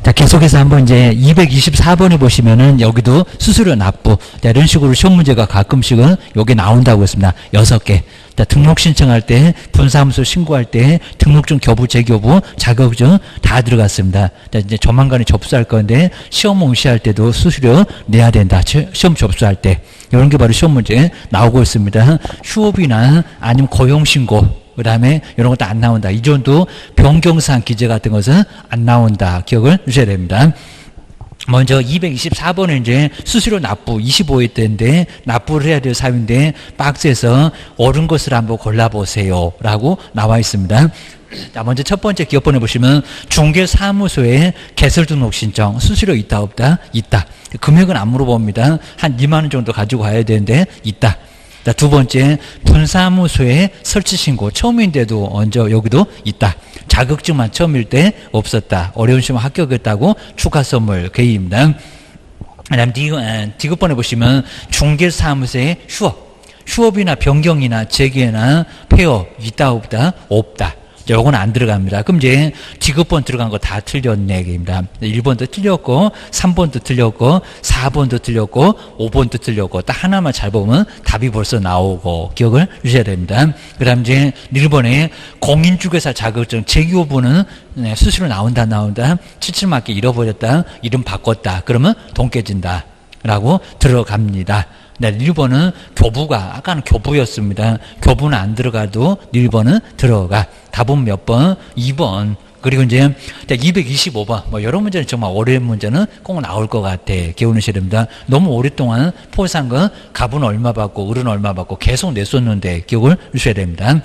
자, 계속해서 한번 이제 224번에 보시면은 여기도 수수료 납부. 자, 이런 식으로 시험 문제가 가끔씩은 여기 나온다고 했습니다. 6개. 자, 등록 신청할 때, 분사무소 신고할 때, 등록증 교부, 재교부, 자격증 다 들어갔습니다. 자, 이제 조만간에 접수할 건데, 시험 응시할 때도 수수료 내야 된다. 시험 접수할 때. 이런 게 바로 시험 문제 나오고 있습니다. 휴업이나 아니면 고용신고. 그 다음에 이런 것도 안 나온다. 이전도 변경사항 기재 같은 것은 안 나온다. 기억을 주셔야 됩니다. 먼저 224번은 이제 수수료 납부 25회 때인데 납부를 해야 될 사유인데 박스에서 옳은 것을 한번 골라보세요 라고 나와 있습니다. 자, 먼저 첫 번째 기업번에 보시면 중개사무소에 개설 등록 신청 수수료 있다 없다? 있다. 금액은 안 물어봅니다. 한 2만 원 정도 가지고 가야 되는데 있다. 자, 두 번째, 분사무소에 설치 신고 처음인데도 먼저 여기도 있다. 자격증만 처음일 때 없었다. 어려운 시험 합격했다고 축하 선물 개입니다. 그다음 디귿번에 보시면 중개사무소에 휴업이나 변경이나 재개나 폐업 있다 없다? 없다. 요건 안 들어갑니다. 그럼 이제 디귿번 들어간 거 다 틀렸네 얘기입니다. 1번도 틀렸고 3번도 틀렸고 4번도 틀렸고 5번도 틀렸고 딱 하나만 잘 보면 답이 벌써 나오고 기억을 주셔야 됩니다. 그 다음 이제 1번에 공인중개사 자격증 재교부는 수수료 나온다 77맞게 잃어버렸다 이름 바꿨다 그러면 돈 깨진다 라고 들어갑니다. 네, 1번은 교부가, 아까는 교부였습니다. 교부는 안 들어가도 1번은 들어가. 답은 몇 번? 2번. 그리고 이제 225번. 뭐 여러 문제는 정말 어려운 문제는 꼭 나올 것 같아. 기억하셔야 됩니다. 너무 오랫동안 포상금 갑은 얼마 받고 을은 얼마 받고 계속 냈었는데 기억을 주셔야 됩니다.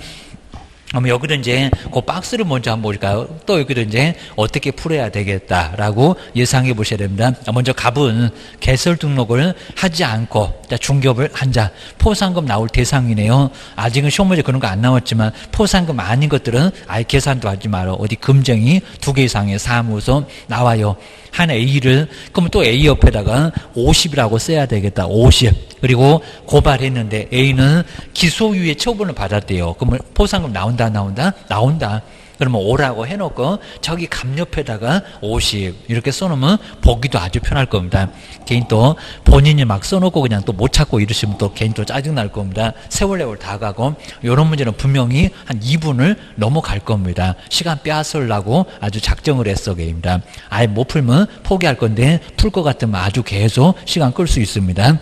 그럼 여기도 이제 그 박스를 먼저 한번 볼까요? 또 여기도 이제 어떻게 풀어야 되겠다라고 예상해 보셔야 됩니다. 먼저 갑은 개설 등록을 하지 않고 중개업을 한 자 포상금 나올 대상이네요. 아직은 시험 문제 그런 거 안 나왔지만 포상금 아닌 것들은 아예 계산도 하지 마라. 어디 금쟁이 2개 이상의 사무소 나와요. 한 A를 그럼 또 A 옆에다가 50이라고 써야 되겠다. 50. 그리고 고발했는데 A는 기소유예 처분을 받았대요. 그러면 포상금 나온다. 그러면 5라고 해놓고 저기 감 옆에다가 50 이렇게 써놓으면 보기도 아주 편할 겁니다. 개인 또 본인이 막 써놓고 그냥 또 못 찾고 이러시면 또 개인 또 짜증날 겁니다. 세월 다 가고 이런 문제는 분명히 한 2분을 넘어갈 겁니다. 시간 빼앗으려고 아주 작정을 했어 개입니다. 아예 못 풀면 포기할 건데 풀 것 같으면 아주 계속 시간 끌 수 있습니다.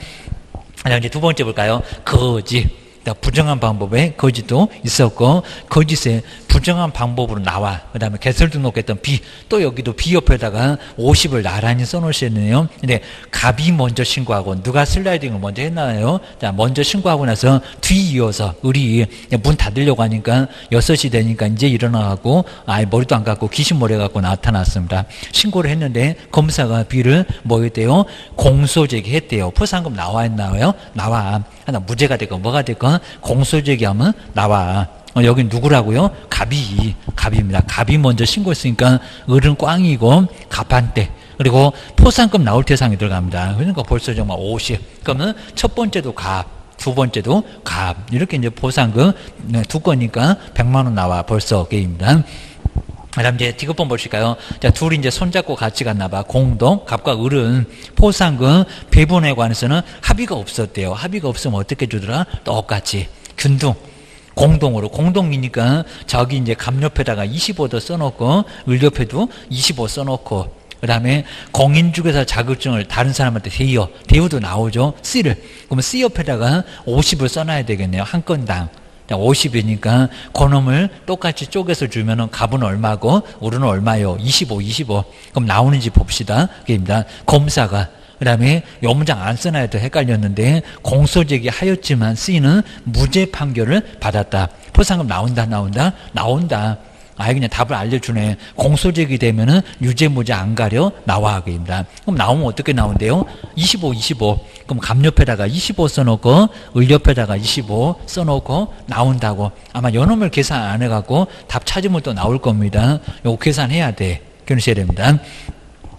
이제 두 번째 볼까요? 거짓. 부정한 방법에 거짓도 있었고 거짓에 부정한 방법으로 나와. 그 다음에 개설 등록했던 B 또 여기도 B 옆에다가 50을 나란히 써놓으셨네요. 근데 갑이 먼저 신고하고 누가 슬라이딩을 먼저 했나요? 자, 먼저 신고하고 나서 뒤이어서 을이 문 닫으려고 하니까 6시 되니까 이제 일어나고 아예 머리도 안 감고 귀신머리 갖고 나타났습니다. 신고를 했는데 검사가 B를 뭐 했대요? 공소제기했대요. 포상금 나와 있나요? 나와. 하나 무죄가 되건 뭐가 되건 공소제기하면 나와. 여긴 누구라고요? 갑입니다. 갑이 먼저 신고했으니까 을은 꽝이고 갑한테. 그리고 포상금 나올 대상이 들어갑니다. 그러니까 벌써 정말 50. 그러면 첫 번째도 갑, 두 번째도 갑. 이렇게 이제 포상금 두 건이니까 100만 원 나와 벌써 게임입니다. 그다음 이제 디귿번 보실까요? 자, 둘이 이제 손잡고 같이 갔나봐. 공동, 갑과 을은 포상금 배분에 관해서는 합의가 없었대요. 합의가 없으면 어떻게 주더라? 똑같이. 균등. 공동으로. 공동이니까 저기 이제 갑 옆에다가 25도 써놓고, 을 옆에도 25 써놓고, 그 다음에 공인중개사 자격증을 다른 사람한테 대여도 나오죠. C를. 그러면 C 옆에다가 50을 써놔야 되겠네요. 한 건당. 50이니까 그놈을 똑같이 쪼개서 주면은 갑은 얼마고 을은 얼마요? 25. 그럼 나오는지 봅시다. 그게입니다. 검사가 그 다음에 요 문장 안 써놔야 더 헷갈렸는데 공소제기 하였지만 C는 무죄 판결을 받았다. 포상금 나온다. 아예 그냥 답을 알려주네. 공소제기 되면은 유죄무죄 안 가려 나와 그입니다. 그럼 나오면 어떻게 나온대요? 25. 그럼 갑 옆에다가 25 써놓고 을 옆에다가 25 써놓고 나온다고. 아마 요놈을 계산 안 해갖고 답 찾으면 또 나올 겁니다. 요거 계산해야 돼. 그러셔야 됩니다.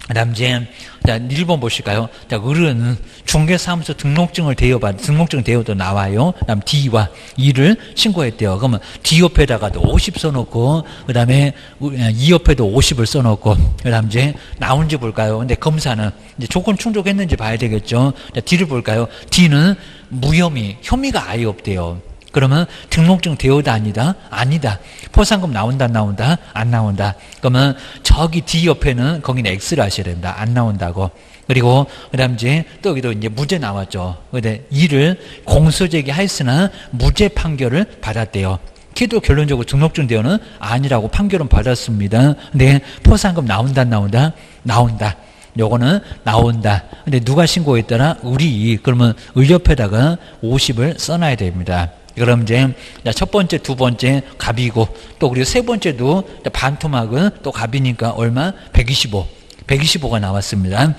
그다음 이제 자 1번 보실까요? 자 을은 중개사무소 등록증을 등록증 대여도 나와요. 그다음 D와 E를 신고했대요. 그러면 D 옆에다가도 50 써놓고 그다음에 E 옆에도 50을 써놓고 그다음 이제 나온지 볼까요? 근데 검사는 이제 조건 충족했는지 봐야 되겠죠. 자 D를 볼까요? D는 무혐의, 혐의가 아예 없대요. 그러면 등록증 대여다 아니다? 아니다. 포상금 나온다 안 나온다? 안 나온다. 그러면 저기 D 옆에는 거기는 X를 하셔야 됩니다. 안 나온다고. 그리고 그다음 이제 또 여기도 이제 무죄 나왔죠. 근데 이를 공소제기 하였으나 무죄 판결을 받았대요. 걔도 결론적으로 등록증 대여는 아니라고 판결은 받았습니다. 근데 포상금 나온다 안 나온다? 나온다. 요거는 나온다. 근데 누가 신고했더라? 을이. 그러면 을 옆에다가 50을 써놔야 됩니다. 그럼 이제 첫 번째, 두 번째 갑이고 또 그리고 세 번째도 반토막은 또 갑이니까 얼마? 125. 125가 나왔습니다.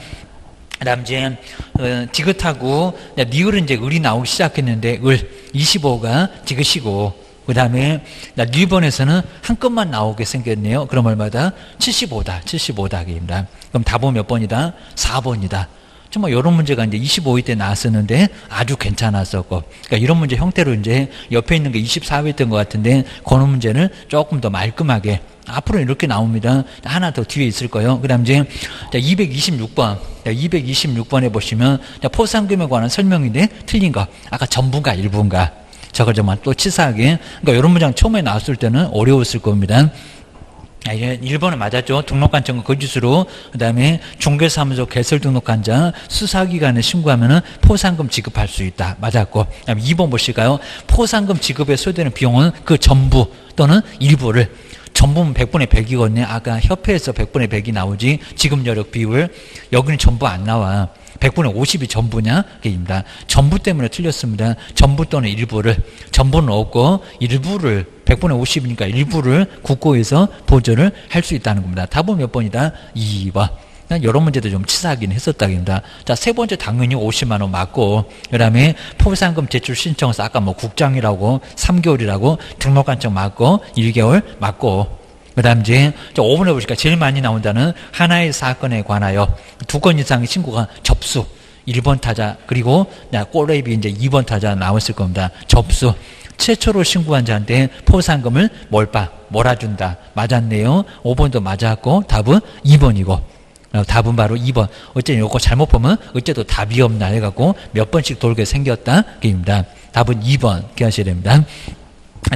그다음 이제 디귿하고 니을은 이제 을이 나오기 시작했는데 을 25가 디귿이고 그다음에 1번에서는 한 건만 나오게 생겼네요. 그럼 얼마다? 75다. 75다입니다. 그럼 답은 몇 번이다? 4번이다. 정말 이런 문제가 이제 25회 때 나왔었는데 아주 괜찮았었고, 그러니까 이런 문제 형태로 이제 옆에 있는 게 24회였던 것 같은데, 그런 문제는 조금 더 말끔하게 앞으로 이렇게 나옵니다. 하나 더 뒤에 있을 거예요. 그 다음 이제 226번. 226번에 보시면 포상금에 관한 설명인데 틀린 거. 아까 전부인가 일부인가. 저걸 정말 또 치사하게. 그러니까 이런 문장 처음에 나왔을 때는 어려웠을 겁니다. 1번은 맞았죠. 등록관청과 거짓으로. 그 다음에 중개사무소 개설 등록한 수사기관에 신고하면 포상금 지급할 수 있다. 맞았고. 그 다음에 2번 보실까요? 포상금 지급에 소요되는 비용은 그 전부 또는 일부를. 전부는 100분의 100이거든요. 아까 협회에서 100분의 100이 나오지. 지급 여력 비율. 여기는 전부 안 나와. 100분의 50이 전부냐? 그입니다. 전부 때문에 틀렸습니다. 전부 또는 일부를. 전부는 없고 일부를 100분의 50이니까 일부를 국고에서 보조를 할 수 있다는 겁니다. 답은 몇 번이다? 2번. 이런 문제도 좀 치사하긴 했었다입니다. 자, 세 번째 당연히 50만 원 맞고, 그 다음에 포상금 제출 신청서 아까 뭐 국장이라고 3개월이라고 등록관청 맞고 1개월 맞고. 그 다음 이제 5번에 보시니까 제일 많이 나온다는 하나의 사건에 관하여 2건 이상의 신고가 접수. 1번 타자, 그리고 꼬레이비 이제 2번 타자 나왔을 겁니다. 접수. 최초로 신고한 자한테 포상금을 몰아준다. 맞았네요. 5번도 맞았고, 답은 2번이고. 답은 바로 2번. 어쨌든 요거 잘못 보면 어째도 답이 없나 해갖고 몇 번씩 돌게 생겼다. 그입니다. 답은 2번. 이렇게 하셔야 됩니다.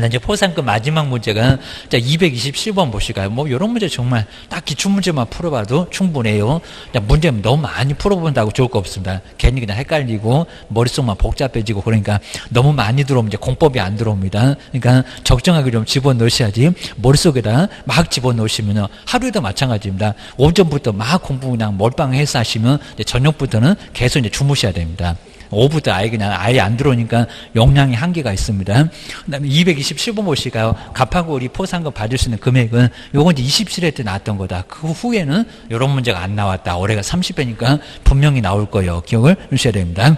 이제 포상금 마지막 문제가 227번 보실까요? 뭐 이런 문제 정말 딱 기출문제만 풀어봐도 충분해요. 문제 너무 많이 풀어본다고 좋을 거 없습니다. 괜히 그냥 헷갈리고 머릿속만 복잡해지고 그러니까 너무 많이 들어오면 이제 공법이 안 들어옵니다. 그러니까 적정하게 좀 집어넣으셔야지 머릿속에다 막 집어넣으시면 하루에도 마찬가지입니다. 오전부터 막 공부 그냥 몰빵해서 하시면 저녁부터는 계속 이제 주무셔야 됩니다. 오후부터 아예 안 들어오니까 용량이 한계가 있습니다. 그 다음에 227번 보실까요? 갑하고 을이 포상금 받을 수 있는 금액은 요건 이제 27회 때 나왔던 거다. 그 후에는 이런 문제가 안 나왔다. 올해가 30회니까 분명히 나올 거예요. 기억을 주셔야 됩니다.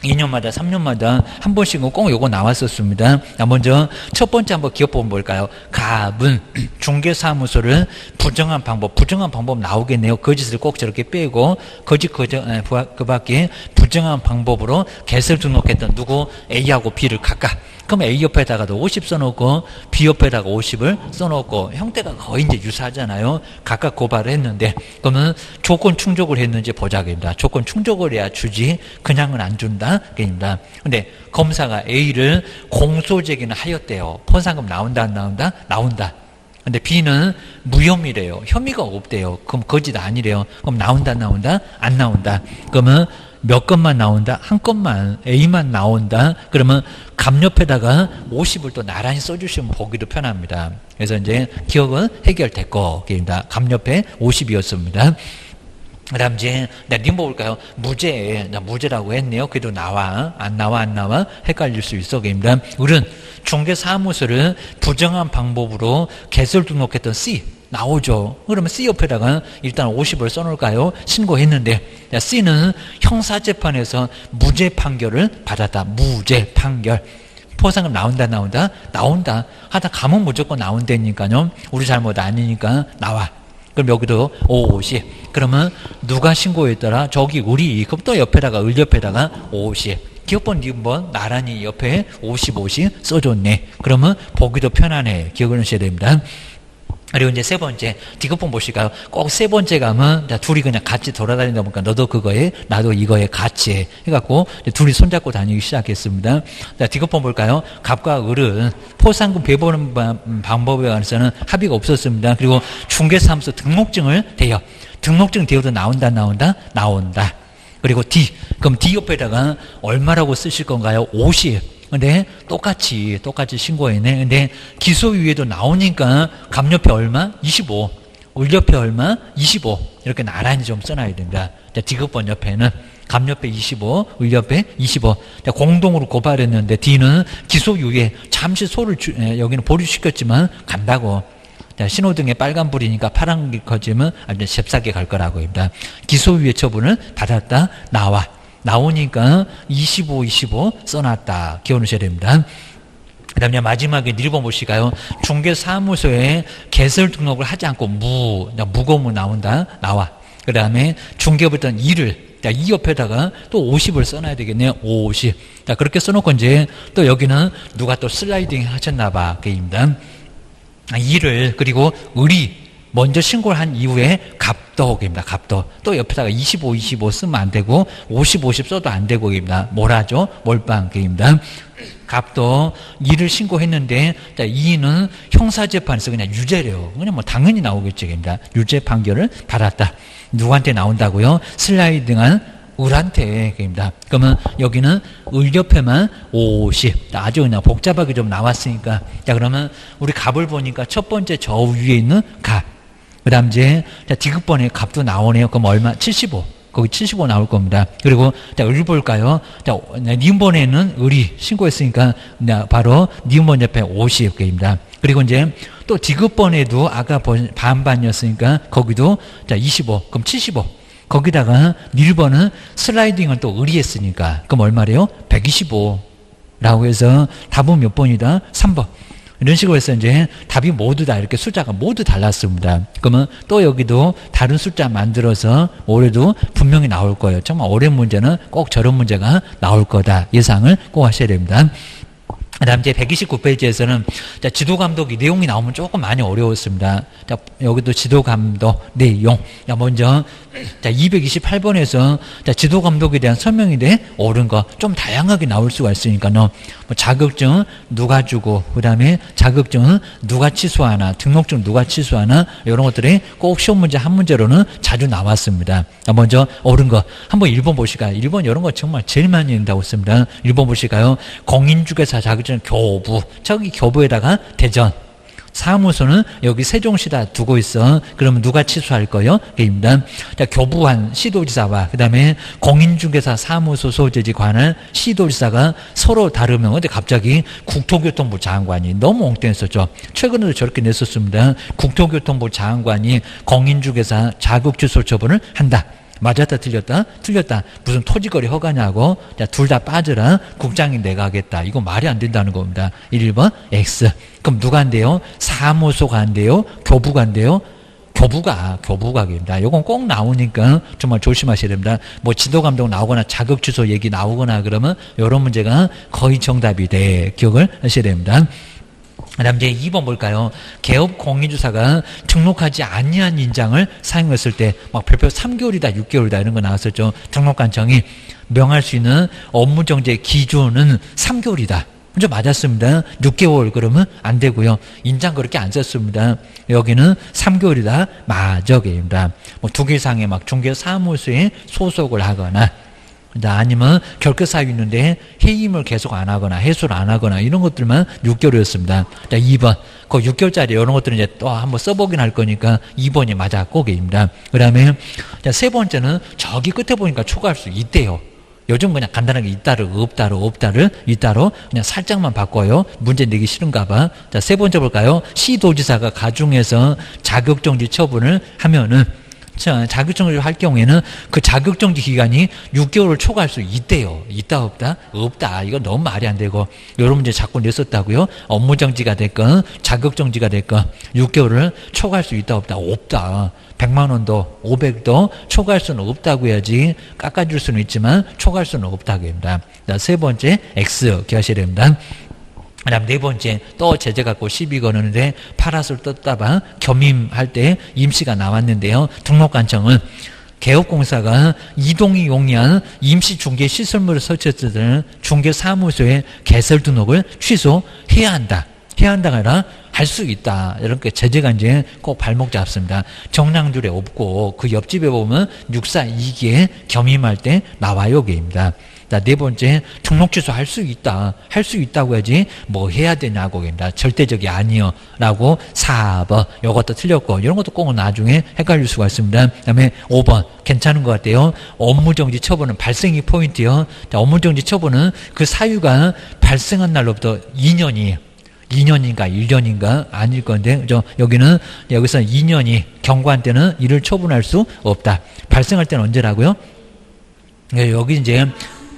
2년마다 3년마다 한 번씩은 꼭 요거 나왔었습니다. 먼저 첫 번째 한번 기억 보면 뭘까요? 갑은 중개사무소를 부정한 방법 나오겠네요. 거짓을 꼭 저렇게 빼고 그 밖에 부정한 방법으로 개설 등록했던 누구 A하고 B를 각각. 그럼 A 옆에다가도 50 써놓고 B 옆에다가 50을 써놓고 형태가 거의 이제 유사하잖아요. 각각 고발을 했는데 그러면 조건 충족을 했는지 보자입니다. 조건 충족을 해야 주지 그냥은 안 준다. 그입니다. 근데 검사가 A를 공소제기는 하였대요. 포상금 나온다 안 나온다? 나온다. 근데 B는 무혐의래요. 혐의가 없대요. 그럼 거짓 아니래요. 그럼 나온다 안 나온다? 안 나온다. 그러면 몇 건만 나온다? 한 건만 A만 나온다? 그러면 갑 옆에다가 50을 또 나란히 써주시면 보기도 편합니다. 그래서 이제 기억은 해결됐고 갑 옆에 50이었습니다. 그 다음 이제 님 볼까요? 무죄라고 했네요. 그래도 나와 안 나와 헷갈릴 수 있어. 입니다. 을은 중개사무소를 부정한 방법으로 개설 등록했던 C 나오죠. 그러면 C 옆에다가 일단 50을 써놓을까요? 신고했는데 C는 형사재판에서 무죄 판결을 받았다. 무죄 판결. 포상금 나온다. 나온다. 하다 가면 무조건 나온다니까요. 우리 잘못 아니니까 나와. 그럼 여기도 50. 그러면 누가 신고했더라? 저기 우리. 그럼 또 옆에다가 을 옆에다가 50. 기업번, 니은번 나란히 옆에 50, 50 써줬네. 그러면 보기도 편하네. 기억을 하셔야 됩니다. 그리고 이제 세 번째, 디귿번 보실까요? 꼭 세 번째 가면, 둘이 그냥 같이 돌아다니다 보니까 너도 그거에, 나도 이거에 같이 해. 해갖고, 둘이 손잡고 다니기 시작했습니다. 자, 디귿번 볼까요? 갑과 을은 포상금 배보는 방법에 관해서는 합의가 없었습니다. 그리고 중개사무소 등록증을 대여. 등록증 대여도 나온다. 그리고 D. 그럼 D 옆에다가 얼마라고 쓰실 건가요? 50. 근데 똑같이 신고했네. 근데 기소유예도 나오니까 갑 옆에 얼마? 25. 을 옆에 얼마? 25. 이렇게 나란히 좀 써놔야 됩니다. 디귿번 옆에는 갑 옆에 25, 을 옆에 25. 공동으로 고발했는데 D는 기소유예 잠시 소를 여기는 보류시켰지만 간다고. 신호등에 빨간불이니까 파란불이 커지면 아주 잽싸게 갈 거라고 합니다. 기소유예 처분을 받았다. 나오니까 25 써놨다. 기억하셔야 됩니다. 그 다음에 마지막에 1번 보실까요? 중개사무소에 개설 등록을 하지 않고 무고무 나와. 그 다음에 중개부터 일을 이 옆에다가 또 50을 써놔야 되겠네요. 50. 자, 그렇게 써놓고 이제 또 여기는 누가 또 슬라이딩 하셨나봐. 그입니다. 일을, 그리고 을이 먼저 신고를 한 이후에 갑도입니다. 갑도. 또 옆에다가 25 쓰면 안 되고 50 써도 안 되고 입니다. 뭐라죠? 몰빵입니다. 갑도 일을 신고했는데 자, 이는 형사재판에서 그냥 유죄래요. 그냥 뭐 당연히 나오겠죠. 입니다. 유죄 판결을 받았다. 누구한테 나온다고요? 슬라이딩한 을한테 입니다. 그러면 여기는 을 옆에만 50. 아주 그냥 복잡하게 좀 나왔으니까. 자, 그러면 우리 갑을 보니까 첫 번째 저 위에 있는 갑. 그 다음 이제 디귿번에 갑도 나오네요. 그럼 얼마? 75. 거기 75 나올 겁니다. 그리고 자, 을 볼까요? 자, 니은번에는 을이 신고했으니까 바로 니은번 옆에 50입니다. 그리고 이제 또 디귿번에도 아까 반반이었으니까 거기도 자, 25. 그럼 75. 거기다가 1번은 슬라이딩을 또 을이 했으니까 그럼 얼마래요? 125라고 해서 답은 몇 번이다? 3번. 이런 식으로 해서 이제 답이 모두 다 이렇게 숫자가 모두 달랐습니다. 그러면 또 여기도 다른 숫자 만들어서 올해도 분명히 나올 거예요. 정말 올해 문제는 꼭 저런 문제가 나올 거다. 예상을 꼭 하셔야 됩니다. 그 다음 이제 129페이지에서는 자, 지도감독 이 내용이 나오면 조금 많이 어려웠습니다. 자, 여기도 지도감독 내용. 자, 먼저 자, 228번에서 자, 지도감독에 대한 설명이 돼 옳은 거 좀 다양하게 나올 수가 있으니까요. 뭐 자격증 누가 주고 그 다음에 자격증은 누가 취소하나 등록증 누가 취소하나 이런 것들이 꼭 시험 문제 한 문제로는 자주 나왔습니다. 자, 먼저 옳은 거 한번 1번 보실까요? 1번 이런 거 정말 제일 많이 나오고 있습니다. 1번 보실까요? 공인중개사 자격증 교부. 저기 교부에다가 대전. 사무소는 여기 세종시다 두고 있어. 그러면 누가 취소할 거요? 입니다. 자, 교부한 시도지사와 그 다음에 공인중개사 사무소 소재지 관할 시도지사가 서로 다르면 근데 갑자기 국토교통부 장관이 너무 엉뚱했었죠. 최근에도 저렇게 냈었습니다. 국토교통부 장관이 공인중개사 자격 취소 처분을 한다. 맞았다 틀렸다? 틀렸다. 무슨 토지거래 허가냐고. 자, 둘 다 빠져라. 국장이 내가 하겠다. 이거 말이 안 된다는 겁니다. 1번 X. 그럼 누가 한대요? 사무소가 한대요? 교부가 한대요? 교부각입니다. 이건 꼭 나오니까 정말 조심하셔야 됩니다. 뭐 지도감독 나오거나 자격취소 얘기 나오거나 그러면 이런 문제가 거의 정답이 돼. 기억을 하셔야 됩니다. 그 다음 이제 2번 볼까요? 개업 공인주사가 등록하지 아니한 인장을 사용했을 때 막 별표 3개월이다 6개월이다 이런 거 나왔었죠. 등록관청이 명할 수 있는 업무정지 기준은 3개월이다. 먼저 맞았습니다. 6개월 그러면 안 되고요. 인장 그렇게 안 썼습니다. 여기는 3개월이다. 마적입니다. 뭐 2개 이상의 막 중개사무소에 소속을 하거나 아니면 결격사유 있는데 해임을 계속 안 하거나 해소를 안 하거나 이런 것들만 6개월이었습니다. 자, 2번. 그 6개월짜리 이런 것들은 이제 또 한번 써보긴 할 거니까 2번이 맞아 꼭입니다. 그 다음에 자, 세 번째는 저기 끝에 보니까 초과할 수 있대요. 요즘 그냥 간단하게 있다로 그냥 살짝만 바꿔요. 문제 내기 싫은가 봐. 자, 세 번째 볼까요? 시도지사가 가중해서 자격정지 처분을 하면은 자, 자격정지를 할 경우에는 그 자격정지 기간이 6개월을 초과할 수 있대요. 있다 없다? 없다. 이건 너무 말이 안 되고 여러 문제 자꾸 냈었다고요. 업무정지가 됐건 자격정지가 됐건 6개월을 초과할 수 있다 없다? 없다. 100만 원도 500도 초과할 수는 없다고 해야지. 깎아줄 수는 있지만 초과할 수는 없다고 합니다. 자, 세 번째 X 기하셔야 됩니다. 그 다음 네 번째, 또 제재 갖고 시비 거는데 파라솔 떴다봐 겸임할 때 임시가 나왔는데요. 등록관청은 개업공사가 이동이 용이한 임시중개시설물을 설치했을 중개사무소의 개설 등록을 취소해야 한다. 해야 한다가 아니라 할 수 있다. 이렇게 제재가 이제 꼭 발목 잡습니다. 정량줄에 없고 그 옆집에 보면 642기에 겸임할 때 나와요. 게입니다. 자, 네 번째, 등록 취소 할 수 있다. 할 수 있다고 해야지 뭐 해야 되냐고 합니다. 절대적이 아니요. 라고 4번. 요것도 틀렸고, 이런 것도 꼭 나중에 헷갈릴 수가 있습니다. 그 다음에 5번. 괜찮은 것 같아요. 업무정지 처분은 발생이 포인트요. 자, 업무정지 처분은 그 사유가 발생한 날로부터 2년이에요. 2년인가 1년인가 아닐 건데, 그죠? 여기서 2년이 경과한 때는 이를 처분할 수 없다. 발생할 때는 언제라고요? 여기 이제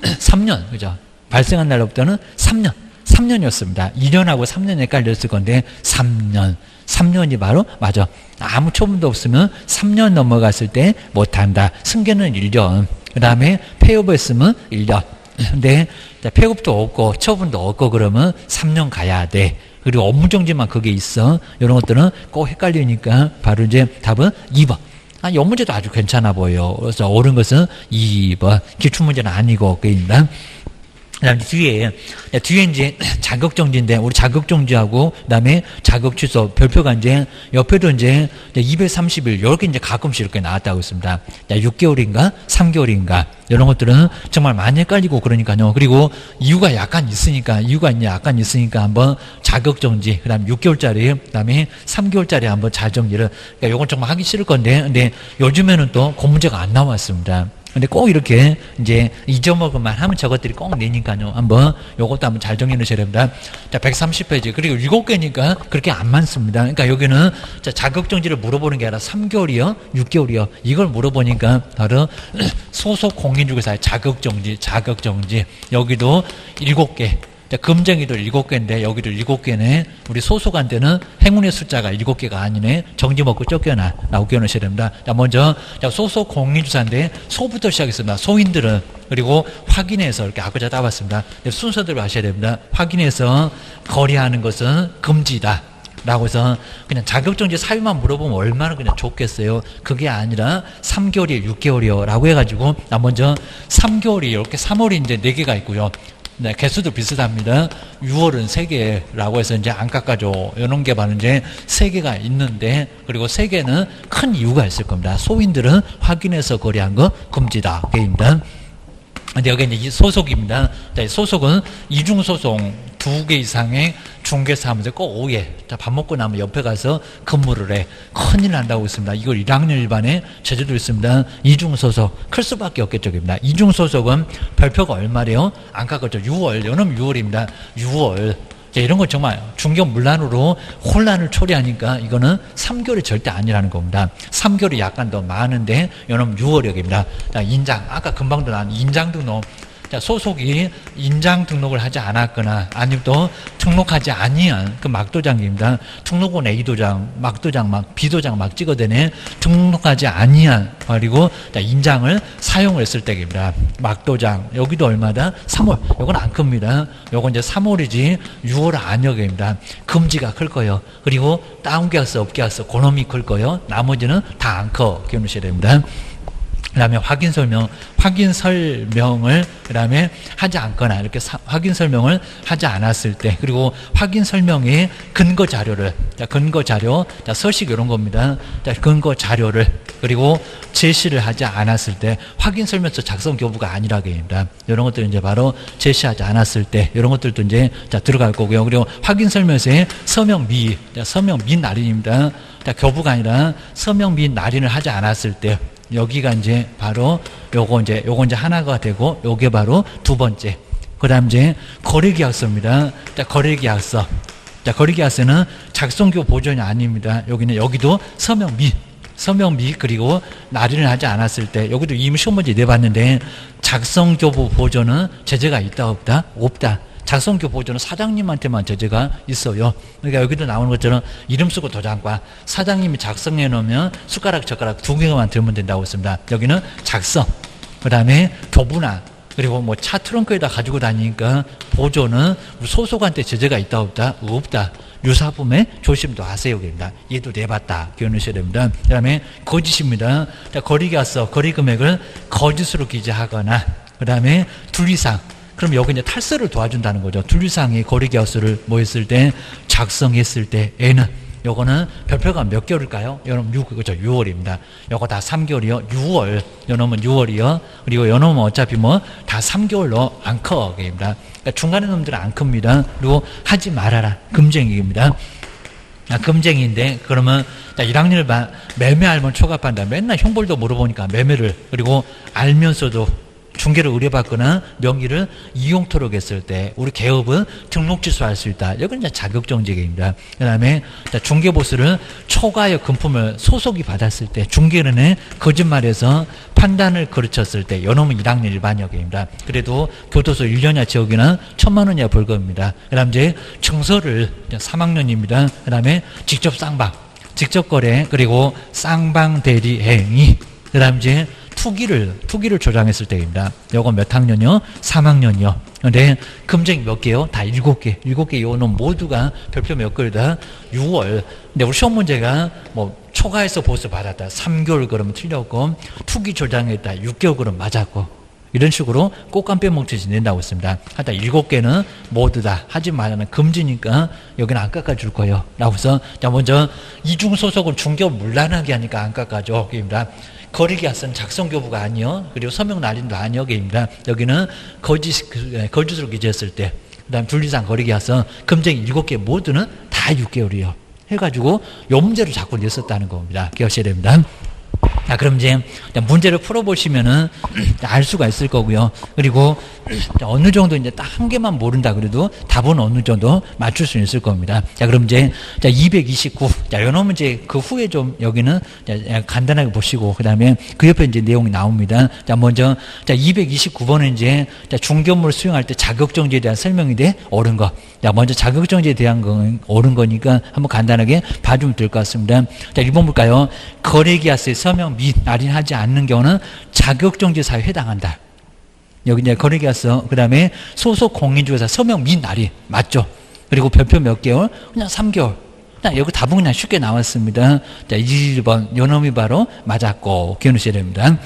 3년, 그죠? 발생한 날로부터는 3년이었습니다. 2년하고 3년이 헷갈렸을 건데, 3년이 바로, 맞아. 아무 처분도 없으면 3년 넘어갔을 때 못한다. 승계는 1년. 그 다음에 폐업을 했으면 1년. 근데 폐업도 없고 처분도 없고 그러면 3년 가야 돼. 그리고 업무정지만 그게 있어. 이런 것들은 꼭 헷갈리니까 바로 이제 답은 2번. 이 문제도 아주 괜찮아 보여요. 그래서 옳은 것은 2번. 기출문제는 아니고, 그입니다. 그 다음에 뒤에 이제 자격정지인데, 우리 자격정지하고, 그 다음에 자격취소, 별표가 이제, 옆에도 이제 230일, 이렇게 이제 가끔씩 이렇게 나왔다고 했습니다. 6개월인가? 3개월인가? 이런 것들은 정말 많이 헷갈리고 그러니까요. 그리고 이유가 약간 있으니까 한번 자격정지, 그 다음에 6개월짜리, 그 다음에 3개월짜리 한번 잘 정리를, 그러니까 요건 정말 하기 싫을 건데, 근데 요즘에는 또 그 문제가 안 나왔습니다. 근데 꼭 이렇게 이제 잊어먹을만 하면 저것들이 꼭 내니까요. 한번 요것도 한번 잘 정리해 놓으셔야 됩니다. 자, 130페이지. 그리고 7개니까 그렇게 안 많습니다. 그러니까 여기는 자격정지를 물어보는 게 아니라 3개월이요? 6개월이요? 이걸 물어보니까 바로 소속 공인중개사의 자격정지. 여기도 7개. 금쟁이도 7개인데 여기도 7개네. 우리 소속한테는 행운의 숫자가 7개가 아니네. 정지 먹고 쫓겨나. 라고 끼워놓으셔야 됩니다. 자, 먼저 소속 공인중개사인데 소부터 시작했습니다. 소인들은. 그리고 확인해서 이렇게 아까 따봤습니다. 순서대로 하셔야 됩니다. 확인해서 거래하는 것은 금지다. 라고 해서 그냥 자격정지 사유만 물어보면 얼마나 그냥 좋겠어요. 그게 아니라 3개월이요, 6개월이요. 라고 해가지고 먼저 3개월이 이렇게 3월이 이제 4개가 있고요. 네, 개수도 비슷합니다. 6월은 3개라고 해서 이제 안 깎아줘. 이런 게 바로 이제 3개가 있는데, 그리고 3개는 큰 이유가 있을 겁니다. 소인들은 확인해서 거래한 거 금지다. 게입니다. 근데 여기 이제 소속입니다. 자, 소속은 이중소송 2개 이상의 중개사무소 꼭 5개. 자, 밥 먹고 나면 옆에 가서 근무를 해. 큰일 난다고 있습니다. 이걸 1학년 일반에 제재도 있습니다. 이중소속. 클 수밖에 없겠죠입니다. 이중소속은 별표가 얼마래요? 안 깎았죠. 6월. 요놈 6월입니다. 6월. 자, 이런 거 정말 중견문란으로 혼란을 초래하니까 이거는 3개월이 절대 아니라는 겁니다. 3개월이 약간 더 많은데 요놈 6월역입니다. 자, 인장. 아까 금방도 나온 인장 등록. 자, 소속이 인장 등록을 하지 않았거나 아니면 또 등록하지 아니한 그 막도장입니다. 등록은 A도장, 막도장, B도장 막 찍어대네. 등록하지 아니한 그리고 인장을 사용을 했을 때입니다. 막도장 여기도 얼마다? 3월. 요건 안 큽니다. 요건 이제 3월이지 6월 아니역입니다. 금지가 클 거예요. 그리고 다운계약서, 업계약서 그놈이 클 거예요. 나머지는 다 안 커. 기억하셔야 됩니다. 그 다음에 확인 설명을 그 다음에 하지 않거나 이렇게 확인 설명을 하지 않았을 때, 그리고 확인 설명의 근거 자료를, 근거 자료, 서식 이런 겁니다. 근거 자료를 그리고 제시를 하지 않았을 때, 확인 설명서 작성 교부가 아니라고 합니다. 이런 것들 이제 바로 제시하지 않았을 때 이런 것들도 이제 들어갈 거고요. 그리고 확인 설명서에 서명 미 날인입니다. 교부가 아니라 서명 미 날인을 하지 않았을 때. 여기가 이제 바로 요거 이제 하나가 되고, 요게 바로 두 번째. 그 다음 이제 거래계약서입니다. 자, 거래계약서. 자, 거래계약서는 작성교 보존이 아닙니다. 여기도 서명 서명 및 그리고 날인을 하지 않았을 때 여기도 이미 시험 문제 내봤는데 작성교부 보조는 제재가 있다 없다? 없다. 작성교부 보조는 사장님한테만 제재가 있어요. 그러니까 여기도 나오는 것처럼 이름 쓰고 도장과 사장님이 작성해 놓으면 숟가락 젓가락 2개만 들면 된다고 했습니다. 여기는 작성, 그 다음에 교부나 그리고 뭐 차 트렁크에다 가지고 다니니까 보조는 소속한테 제재가 있다 없다? 없다. 유사품에 조심도 하세요. 입니다. 얘도 내봤다. 기억하셔야 됩니다. 그 다음에 거짓입니다. 자, 거리계약서, 거리 금액을 거짓으로 기재하거나, 그 다음에 둘이상. 그럼 여기 이제 탈세를 도와준다는 거죠. 둘이상의 거리계약서를 뭐 했을 때, 작성했을 때, N은 요거는 별표가 몇 개월일까요? 요놈 6, 그죠? 6월입니다. 요거 다 3개월이요. 6월. 요놈은 6월이요. 그리고 요놈은 어차피 뭐 다 3개월로 안 커. 입니다. 그러니까 중간에 놈들은 안 큽니다. 그리고 하지 말아라. 금쟁이입니다. 금쟁이인데, 그러면 1학년을 매매 알면 초과한다. 맨날 형벌도 물어보니까 매매를, 그리고 알면서도 중개를 의뢰받거나 명의를 이용토록 했을 때 우리 개업은 등록 취소할 수 있다. 이건 이제 자격정지입니다. 그 다음에 중개보수를 초과의 금품을 소속이 받았을 때 중개인의 거짓말해서 판단을 거르쳤을 때 요놈은 1학년 일반역입니다. 그래도 교도소 1년이나 지역이나 1,000만 원 이하 벌금입니다. 그 다음 이제 증서를 3학년입니다. 그 다음에 직접 쌍방, 직접 거래, 그리고 쌍방 대리 행위, 그 다음 이제 투기를 조장했을 때입니다. 요건 몇 학년이요? 3학년이요. 근데 금쟁이 몇 개요? 다 7개. 7개 요놈 모두가 별표 몇 개다? 6월. 근데 우리 시험 문제가 뭐 초과해서 보수 받았다. 3개월 그러면 틀렸고, 투기 조장했다. 6개월 그러면 맞았고. 이런 식으로 꽃감 빼먹듯이 낸다고 했습니다. 하여튼 7개는 모두 다 하지 말라는 금지니까 여기는 안 깎아줄 거예요. 라고 해서, 자, 먼저 이중소속은 중개업 문란하게 하니까 안 깎아줘. 입니다. 거리계약서는 작성교부가 아니요. 그리고 서명 날인도 아니요. 입니다. 여기는 거짓으로 기재했을 때, 그 다음 둘이상 거리계약서, 금쟁이 7개 모두는 다 6개월이요. 해가지고 요 문제를 자꾸 냈었다는 겁니다. 기억하셔야 됩니다. 자, 그럼 이제 문제를 풀어보시면은 알 수가 있을 거고요. 그리고 어느 정도 이제 딱 한 개만 모른다 그래도 답은 어느 정도 맞출 수 있을 겁니다. 자, 그럼 이제 229. 자, 요놈은 이제 그 후에 좀 여기는 간단하게 보시고 그 다음에 그 옆에 이제 내용이 나옵니다. 자, 먼저 229번은 이제 중개업무를 수행할 때 자격정지에 대한 설명이 돼 옳은 거. 자, 먼저 자격정지에 대한 건 옳은 거니까 한번 간단하게 봐주면 될 것 같습니다. 자, 1번 볼까요? 거래계약서에 서명 및 날인하지 않는 경우는 자격정지 사유에 해당한다. 여기 이제 거래계약서, 그 다음에 소속 공인중개사 서명 및 날인 맞죠? 그리고 별표 몇 개월? 그냥 3개월. 여기 답은 그냥 쉽게 나왔습니다. 자, 1번 요놈이 바로 맞았고 기억하셔야 됩니다.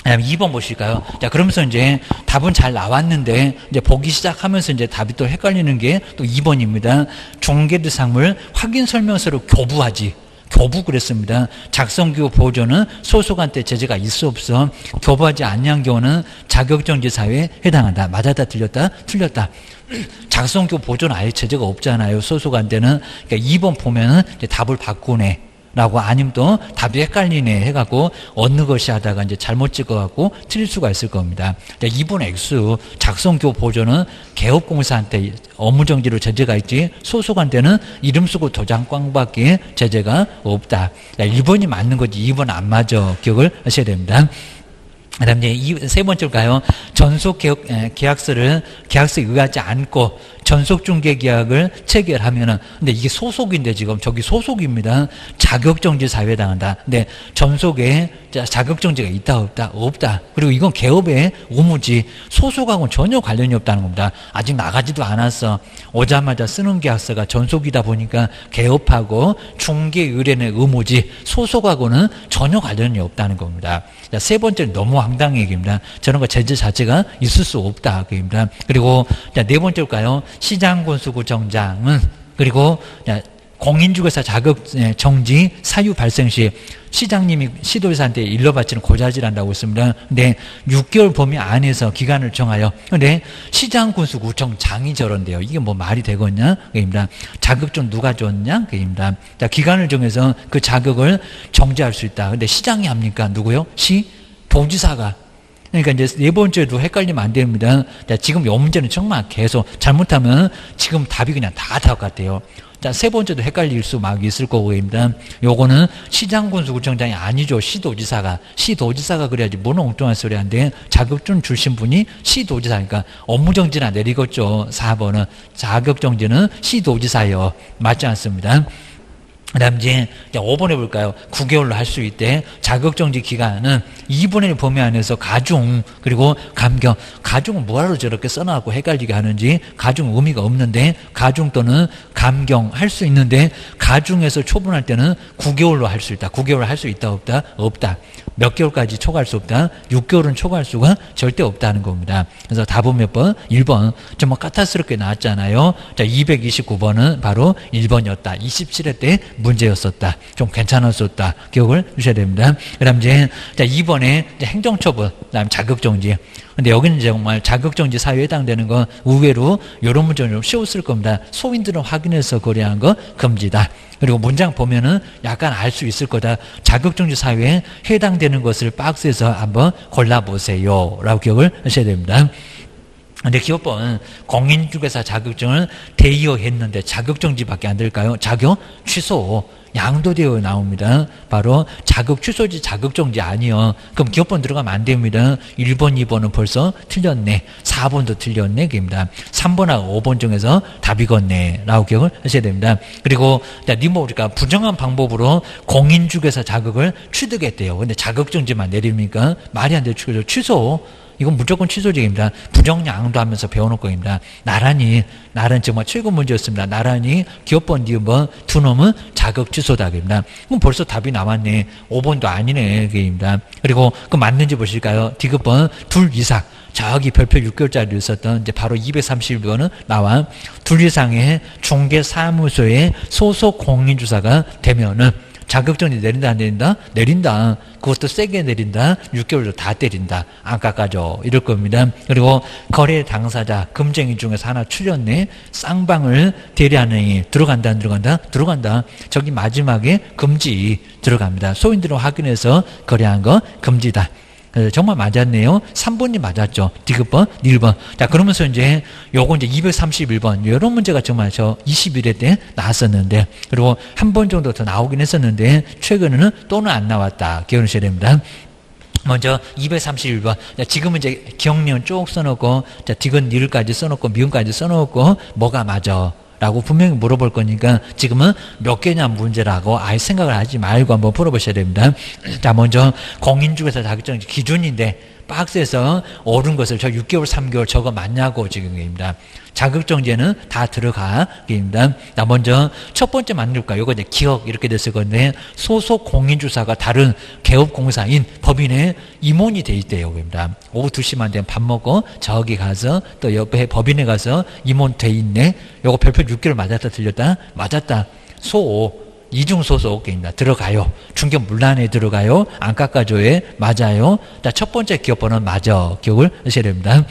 2번 보실까요? 자, 그러면서 이제 답은 잘 나왔는데, 이제 보기 시작하면서 이제 답이 또 헷갈리는 게 또 2번입니다. 중개대상물 확인 설명서를 교부하지. 교부 그랬습니다. 작성교부 보조는 소속한테 제재가 있어 없어. 교부하지 않는 경우는 자격정지 사유에 해당한다. 맞았다 틀렸다? 틀렸다. 작성교부 보조는 아예 제재가 없잖아요. 소속한테는. 그러니까 2번 보면은 이제 답을 바꾸네. 라고 아니면 또 답이 헷갈리네 해갖고 어느 것이 하다가 이제 잘못 찍어갖고 틀릴 수가 있을 겁니다. 2번 X 작성교부 보조는 개업공사한테 업무정지로 제재가 있지 소속한테는 이름 쓰고 도장 꽝밖에 제재가 없다. 1번이 맞는 거지 2번 안 맞아. 기억을 하셔야 됩니다. 그 다음 이제 세 번째로 가요. 계약서에 의하지 않고 전속중개계약을 체결하면은, 근데 이게 소속인데 지금 저기 소속입니다. 자격정지 사유에 해당한다. 근데 전속에 자격정지가 있다 없다? 없다. 그리고 이건 개업의 의무지 소속하고는 전혀 관련이 없다는 겁니다. 아직 나가지도 않았어. 오자마자 쓰는 계약서가 전속이다 보니까 개업하고 중개의뢰는 의무지 소속하고는 전혀 관련이 없다는 겁니다. 자, 세 번째는 너무 황당한 얘기입니다. 저런 거 제재 자체가 있을 수 없다. 그입니다. 그리고 네 번째일까요? 시장군수구청장은 그리고 공인중개사 자격정지 사유 발생 시 시장님이 시도지사한테 일러 바치는 고자질한다고 했습니다. 근데 6개월 범위 안에서 기간을 정하여. 근데 시장군수구청장이 저런데요. 이게 뭐 말이 되겠냐? 그입니다. 자격증 누가 줬냐? 그입니다. 자, 기간을 정해서 그 자격을 정지할 수 있다. 근데 시장이 합니까? 누구요? 도지사가. 그러니까 이제 네 번째도 헷갈리면 안 됩니다. 자, 지금 요 문제는 정말 계속 잘못하면 지금 답이 그냥 다 같아요. 자, 세 번째도 헷갈릴 수 막 있을 거고입니다. 요거는 시장군수구청장이 아니죠. 시도지사가 그래야지 뭔 엉뚱한 소리 한데 자격증 주신 분이 시도지사니까 업무정지나 내리겠죠. 4번은 자격정지는 시도지사요. 맞지 않습니다. 그 다음 이제 5번 해볼까요? 9개월로 할 수 있대. 자격정지 기간은 2분의 1 범위 안에서 가중, 그리고 감경. 가중은 뭐하러 저렇게 써놔갖고 헷갈리게 하는지, 가중 의미가 없는데, 가중 또는 감경 할 수 있는데, 가중에서 초분할 때는 9개월로 할 수 있다. 9개월 할 수 있다, 없다? 없다. 몇 개월까지 초과할 수 없다. 6개월은 초과할 수가 절대 없다는 겁니다. 그래서 답은 몇 번? 1번. 정말 까탈스럽게 나왔잖아요. 자, 229번은 바로 1번이었다. 27회 때 문제였었다. 좀 괜찮았었다. 기억을 주셔야 됩니다. 그 다음 이제, 자, 2번에 행정처분, 그 다음 자격정지. 근데 여기는 정말 자격정지 사유에 해당되는 건 의외로 이런 문제는 좀 쉬웠을 겁니다. 소인들은 확인해서 거래한 거 금지다. 그리고 문장 보면은 약간 알 수 있을 거다. 자격정지 사유에 해당되는 것을 박스에서 한번 골라보세요. 라고 기억을 하셔야 됩니다. 근데 기업은 공인중개사 자격증을 대여했는데 자격정지밖에 안 될까요? 자격 취소. 양도되어 나옵니다. 바로 자격 취소지 자격정지 아니요. 그럼 기업번 들어가면 안 됩니다. 1번, 2번은 벌써 틀렸네. 4번도 틀렸네. 그입니다. 3번하고 5번 중에서 답이겠네. 라고 기억을 하셔야 됩니다. 그리고 니모니까 부정한 방법으로 공인중개사 자격을 취득했대요. 근데 자격정지만 내립니까? 말이 안 돼요. 취소. 이건 무조건 취소직입니다. 부정양도하면서 배워놓을 겁니다. 나란히 정말 최고 문제였습니다. 나란히 기업번, 니은번 두 놈은 자격 취소답입니다. 그럼 벌써 답이 나왔네. 5번도 아니네. 그입니다. 그리고 그 맞는지 보실까요? 디귿번 둘 이상. 저기 별표 6개월짜리 있었던 이제 바로 231번은 나와. 둘 이상의 중개사무소의 소속 공인주사가 되면은 자격정지 내린다 안 내린다? 내린다. 그것도 세게 내린다. 6개월도 다 때린다. 안 깎아줘. 이럴 겁니다. 그리고 거래 당사자 금쟁이 중에서 하나 추렸네. 쌍방을 대리하는 이 들어간다 안 들어간다? 들어간다. 저기 마지막에 금지 들어갑니다. 소인들은 확인해서 거래한 거 금지다. 정말 맞았네요. 3번이 맞았죠. 디귿번, 1번. 자, 그러면서 이제 요거 이제 231번. 이런 문제가 정말 저 21회 때 나왔었는데, 그리고 한 번 정도 더 나오긴 했었는데, 최근에는 또는 안 나왔다. 기억하셔야 됩니다. 먼저 231번. 자, 지금은 이제 기억니은 쭉 써놓고, 자, 디귿, 니을까지 써놓고, 미음까지 써놓고, 뭐가 맞아? 라고 분명히 물어볼 거니까 지금은 몇 개냐 문제라고 아예 생각을 하지 말고 한번 풀어보셔야 됩니다. 자, 먼저 공인중개사 자격증 기준인데 박스에서 옳은 것을 저 6개월, 3개월 저거 맞냐고 지금입니다. 자격정지에는 다 들어가. 입니다. 자, 먼저 첫 번째 만들까? 요거 이제 기억 이렇게 됐을 건데 소속 공인주사가 다른 개업공사인 법인의 임원이 돼 있대요. 입니다. 오후 2시만 되면 밥 먹고 저기 가서 또 옆에 법인에 가서 임원 돼 있네. 요거 별표 6개월 맞았다 틀렸다? 맞았다. 이중소속입니다. 들어가요. 중개문란에 들어가요. 안 깎아줘에 맞아요. 자, 첫 번째 기업번호는 맞아. 기억을 하셔야 됩니다.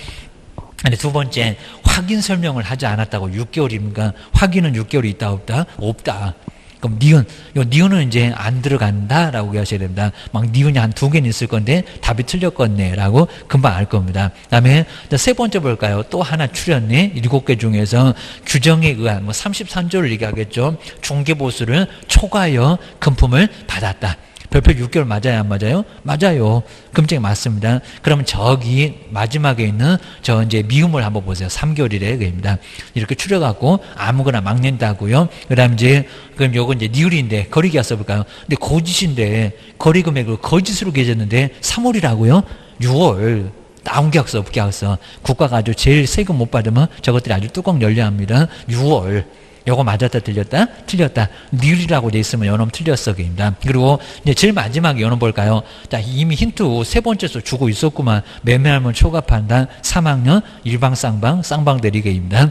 근데 두 번째, 확인 설명을 하지 않았다고 6개월입니까? 확인은 6개월이 있다, 없다? 없다. 그럼 니은은 이제 안 들어간다라고 하셔야 됩니다. 막 니은이 한 2개는 있을 건데 답이 틀렸겠네라고 금방 알 겁니다. 그다음에 세 번째 볼까요? 또 하나 추렸네. 7개 중에서 규정에 의한 33조를 얘기하겠죠. 중개보수를 초과하여 금품을 받았다. 별표 6개월 맞아요, 안 맞아요? 맞아요. 금쟁이 맞습니다. 그러면 저기 마지막에 있는 저 이제 미음을 한번 보세요. 3개월이래, 그입니다. 이렇게 추려갖고 아무거나 막 낸다고요. 그 다음 이제, 그럼 요거 이제 니을인데, 거리기가 써볼까요? 근데 거짓인데, 거리 금액을 거짓으로 계셨는데, 3월이라고요? 6월. 나온 계약서, 없계약서. 국가가 아주 제일 세금 못 받으면 저것들이 아주 뚜껑 열려야 합니다. 6월. 요거 맞았다 틀렸다? 틀렸다. 니을이라고 돼 있으면 요놈 틀렸어. 그입니다. 그리고 이제 제일 마지막에 요놈 볼까요? 자, 이미 힌트 세 번째서 주고 있었구만. 매매하면 초과 판단 3학년 일방 쌍방 쌍방 대리계입니다.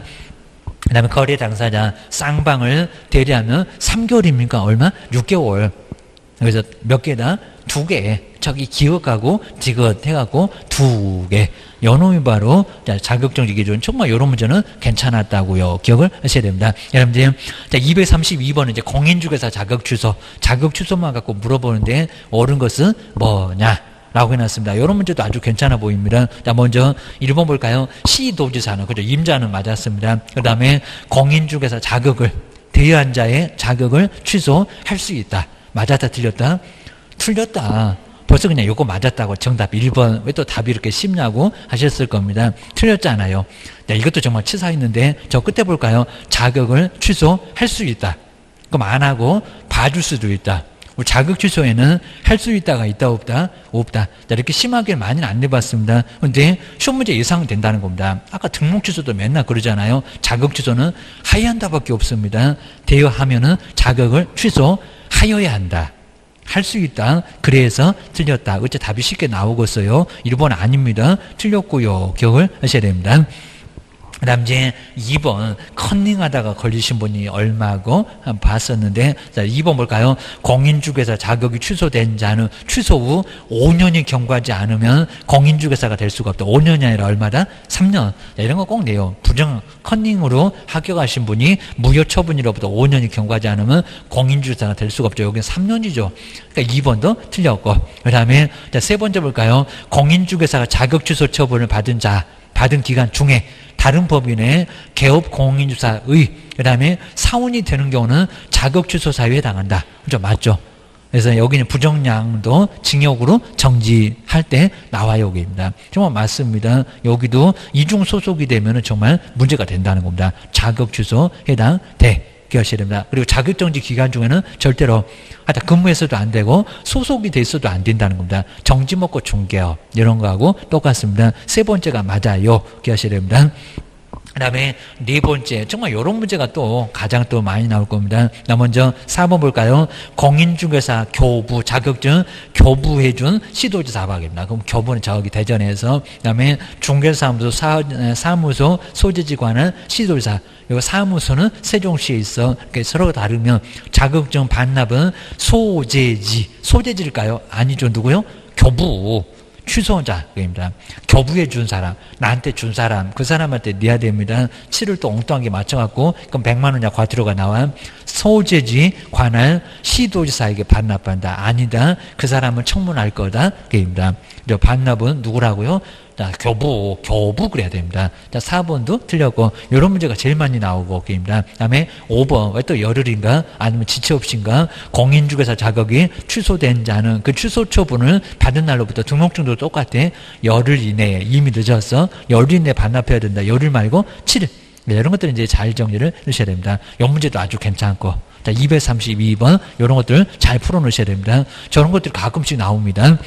그 다음에 거래 당사자 쌍방을 대리하면 3개월입니까? 얼마? 6개월. 그래서 몇 개다? 2개. 저기 기억하고 디귿 해갖고 2개. 요놈이 바로 자격정지 기준. 정말 요런 문제는 괜찮았다고요. 기억을 하셔야 됩니다. 여러분들, 자, 232번은 이제 공인중개사 자격 취소. 자격 취소만 갖고 물어보는데 옳은 것은 뭐냐? 라고 해놨습니다. 이런 문제도 아주 괜찮아 보입니다. 자, 먼저 1번 볼까요? 시도지사는, 그죠? 임자는 맞았습니다. 그 다음에 공인중개사 자격을, 대여한 자의 자격을 취소할 수 있다. 맞았다, 틀렸다? 틀렸다. 벌써 그냥 요거 맞았다고 정답 1번. 왜 또 답이 이렇게 쉽냐고 하셨을 겁니다. 틀렸잖아요. 네, 이것도 정말 치사했는데, 저 끝에 볼까요? 자격을 취소할 수 있다. 그럼 안 하고 봐줄 수도 있다. 자격 취소에는 할 수 있다가 있다 없다? 없다. 자, 이렇게 심하게 많이는 안 내봤습니다. 그런데 시험 문제 예상된다는 겁니다. 아까 등록 취소도 맨날 그러잖아요. 자격 취소는 하여한다밖에 없습니다. 대여하면은 자격을 취소하여야 한다. 할 수 있다. 그래서 틀렸다. 어째 답이 쉽게 나오겠어요. 1번 아닙니다. 틀렸고요. 기억을 하셔야 됩니다. 그 다음 이제 2번 컨닝하다가 걸리신 분이 얼마고 한번 봤었는데, 자, 2번 볼까요? 공인중개사 자격이 취소된 자는 취소 후 5년이 경과하지 않으면 공인중개사가 될 수가 없다. 5년이 아니라 얼마다? 3년. 자, 이런 거 꼭 내요. 부정 컨닝으로 합격하신 분이 무효 처분이로부터 5년이 경과하지 않으면 공인중개사가 될 수가 없죠. 여기는 3년이죠. 그러니까 2번도 틀렸고, 그 다음에 세 번째 볼까요? 공인중개사가 자격 취소 처분을 받은 기간 중에 다른 법인의 개업 공인중개사의 그 다음에 사원이 되는 경우는 자격 취소 사유에 해당한다. 그죠? 맞죠? 그래서 여기는 부정량도 징역으로 정지할 때 나와요. 여기입니다. 정말 맞습니다. 여기도 이중 소속이 되면 정말 문제가 된다는 겁니다. 자격 취소 해당돼. 기억하셔야 됩니다. 그리고 자격정지 기간 중에는 절대로 하여튼 근무해서도 안 되고 소속이 돼 있어도 안 된다는 겁니다. 정지 먹고 중개업 이런 거하고 똑같습니다. 세 번째가 맞아요. 기억하셔야 됩니다. 그 다음에 네 번째, 정말 이런 문제가 또 가장 또 많이 나올 겁니다. 먼저 4번 볼까요? 공인중개사 교부 자격증 교부해준 시도지사 합격입니다. 그럼 교부는 저기 대전에서, 그 다음에 중개사무소 사무소 소재지관은 시도지사, 그리고 사무소는 세종시에 있어. 그러니까 서로 다르면 자격증 반납은 소재지일까요? 아니죠. 누구요? 교부. 취소자입니다. 교부해 준 사람, 나한테 준 사람, 그 사람한테 내야 됩니다. 7을 또 엉뚱하게 맞춰갖고, 그럼 100만 원이나 과태료가 나와. 소재지 관할 시도지사에게 반납한다. 아니다. 그 사람은 청문할 거다. 그입니다. 반납은 누구라고요? 자, 교부 그래야 됩니다. 자, 4번도 틀렸고, 이런 문제가 제일 많이 나오고, 그입니다. 그 다음에 5번, 왜 또 열흘인가? 아니면 지체 없인가? 공인중개사 자격이 취소된 자는 그 취소 처분을 받은 날로부터 등록증도 똑같아. 열흘 이내에, 이미 늦었어. 열흘 이내에 반납해야 된다. 열흘 말고 7일. 이런 것들은 이제 잘 정리를 해주셔야 됩니다. 이 문제도 아주 괜찮고. 자, 232번, 이런 것들 잘 풀어놓으셔야 됩니다. 저런 것들이 가끔씩 나옵니다.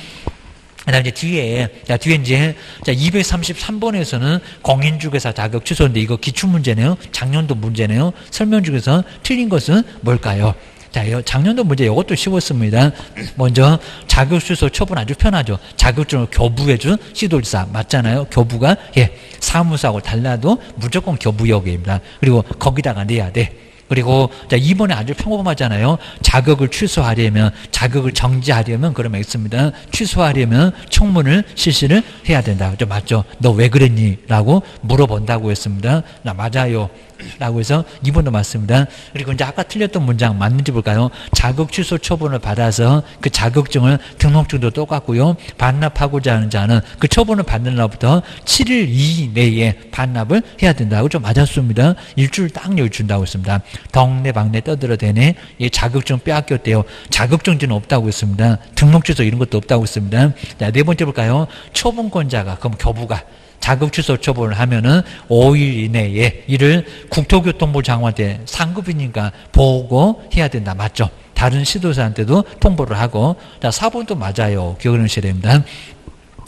그 다음 이제 뒤에 이제, 233번에서는 공인중개사 자격 취소인데 이거 기출문제네요. 작년도 문제네요. 설명 중에서 틀린 것은 뭘까요? 자, 작년도 문제 이것도 쉬웠습니다. 먼저 자격 취소 처분 아주 편하죠. 자격증을 교부해준 시도지사 맞잖아요. 교부가 사무소하고 달라도 무조건 교부역입니다. 그리고 거기다가 내야 돼. 그리고 자, 이번에 아주 평범하잖아요. 자격을 취소하려면, 자격을 정지하려면 그러면 있습니다. 취소하려면 청문을 실시를 해야 된다. 맞죠? 너 왜 그랬니? 라고 물어본다고 했습니다. 나 맞아요. 라고 해서 2번도 맞습니다. 그리고 이제 아까 틀렸던 문장 맞는지 볼까요? 자격 취소 처분을 받아서 그 자격증을 등록증도 똑같고요. 반납하고자 하는 자는 그 처분을 받는 날부터 7일 이내에 반납을 해야 된다. 그죠? 맞았습니다. 일주일 딱 열준다고 했습니다. 덕내방내 떠들어대네. 예, 자격증 빼앗겼대요. 자격증지는 없다고 했습니다. 등록 취소 이런 것도 없다고 했습니다. 자, 네 번째 볼까요? 처분권자가, 그럼 교부가 자격 취소 처분을 하면은 5일 이내에 이를 국토교통부 장관한테 상급이니까 보고해야 된다. 맞죠? 다른 시도사한테도 통보를 하고. 자, 4번도 맞아요. 기억을 하셔야 됩니다.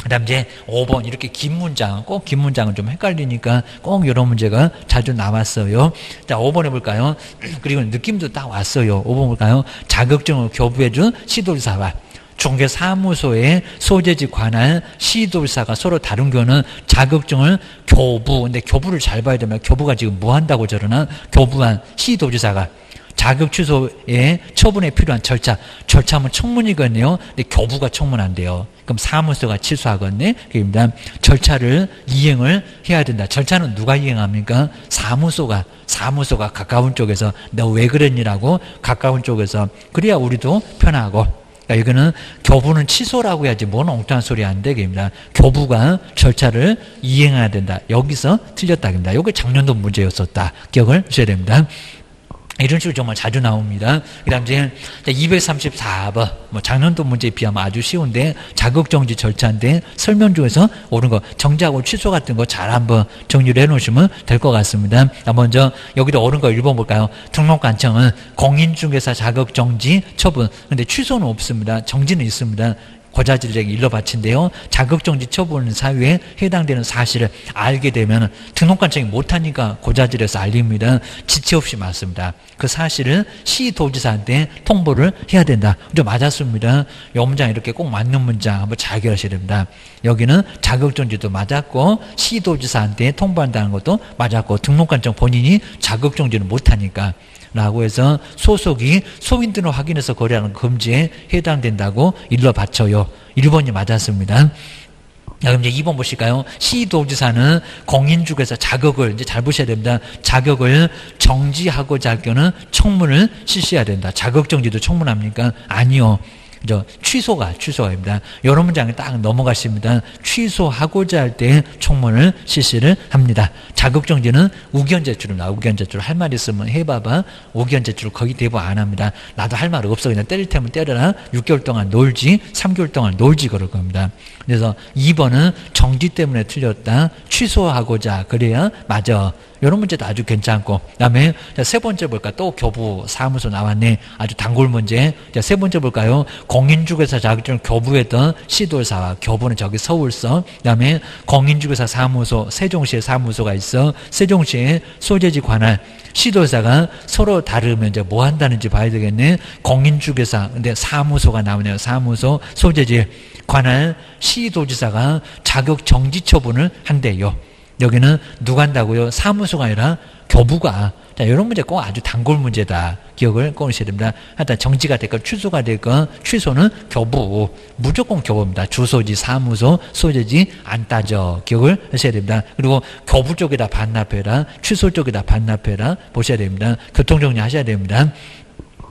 그 다음 이제 5번 이렇게 긴 문장, 꼭 긴 문장은 좀 헷갈리니까 꼭 이런 문제가 자주 나왔어요. 자, 5번 해볼까요? 그리고 느낌도 딱 왔어요. 5번 볼까요? 자격증을 교부해준 시도지사와 중개사무소의 소재지 관할 시도지사가 서로 다른 경우는 자격증을 교부, 근데 교부를 잘 봐야 되면 교부가 지금 뭐 한다고 저러나? 교부한 시도지사가 자격 취소에 처분에 필요한 절차하면 청문이거든요. 근데 교부가 청문한대요. 그럼 사무소가 취소하겠네. 그입니다. 절차를 이행을 해야 된다. 절차는 누가 이행합니까? 사무소가 가까운 쪽에서 너 왜 그랬니라고 가까운 쪽에서. 그래야 우리도 편하고. 그러니까 이거는 교부는 취소라고 해야지 뭔 엉뚱한 소리 안 되겠습니다. 교부가 절차를 이행해야 된다. 여기서 틀렸다입니다. 이게 작년도 문제였었다. 기억을 하셔야 됩니다. 이런 식으로 정말 자주 나옵니다. 그 다음 이제 234번, 작년도 문제에 비하면 아주 쉬운데, 자격정지 절차인데, 설명 중에서 옳은 거, 정지하고 취소 같은 거 잘 한번 정리를 해 놓으시면 될 것 같습니다. 먼저, 여기도 옳은 거 1번 볼까요? 등록관청은 공인중개사 자격정지 처분. 근데 취소는 없습니다. 정지는 있습니다. 고자질에게 일러바친데요. 자격정지 처분 사유에 해당되는 사실을 알게 되면 등록관청이 못하니까 고자질에서 알립니다. 지체 없이 맞습니다. 그 사실을 시도지사한테 통보를 해야 된다. 좀 맞았습니다. 이 문장 이렇게 꼭 맞는 문장 한번 잘 기억하셔야 됩니다. 여기는 자격정지도 맞았고 시도지사한테 통보한다는 것도 맞았고 등록관청 본인이 자격정지는 못하니까 라고 해서 소속이 소인등을 확인해서 거래하는 금지에 해당된다고 일러 바쳐요. 1번이 맞았습니다. 그럼 이제 2번 보실까요? 시도지사는 공인중개사 자격을, 이제 잘 보셔야 됩니다. 자격을 정지하고자 할 경우는 청문을 실시해야 된다. 자격정지도 청문합니까? 아니요. 취소가입니다. 이런 문장에 딱 넘어가십니다. 취소하고자 할 때 청문을 실시를 합니다. 자격정지는 우견 제출입니다. 우견 제출. 할 말 있으면 해봐봐. 우견 제출 거의 대부분 안 합니다. 나도 할 말 없어. 그냥 때릴 테면 때려라. 6개월 동안 놀지, 3개월 동안 놀지 그럴 겁니다. 그래서 2번은 정지 때문에 틀렸다. 취소하고자. 그래야 맞아. 이런 문제도 아주 괜찮고. 그 다음에 세 번째 볼까? 또 교부 사무소 나왔네. 아주 단골 문제. 세 번째 볼까요? 공인중개사 자격증을 교부했던 시도사와 교부는 저기 서울서. 그 다음에 공인중개사 사무소, 세종시에 사무소가 있어. 세종시에 소재지 관할. 시도사가 서로 다르면 이제 뭐 한다는지 봐야 되겠네. 공인중개사, 근데 사무소가 나오네요. 사무소, 소재지 관할 시도지사가 자격 정지 처분을 한대요. 여기는 누가 한다고요? 사무소가 아니라 교부가. 자, 이런 문제 꼭 아주 단골 문제다. 기억을 꼭 하셔야 됩니다. 하여튼 정지가 될건 취소가 될건 취소는 교부. 무조건 교부입니다. 주소지, 사무소, 소재지 안 따져. 기억을 하셔야 됩니다. 그리고 교부 쪽에다 반납해라. 취소 쪽에다 반납해라. 보셔야 됩니다. 교통정리 하셔야 됩니다.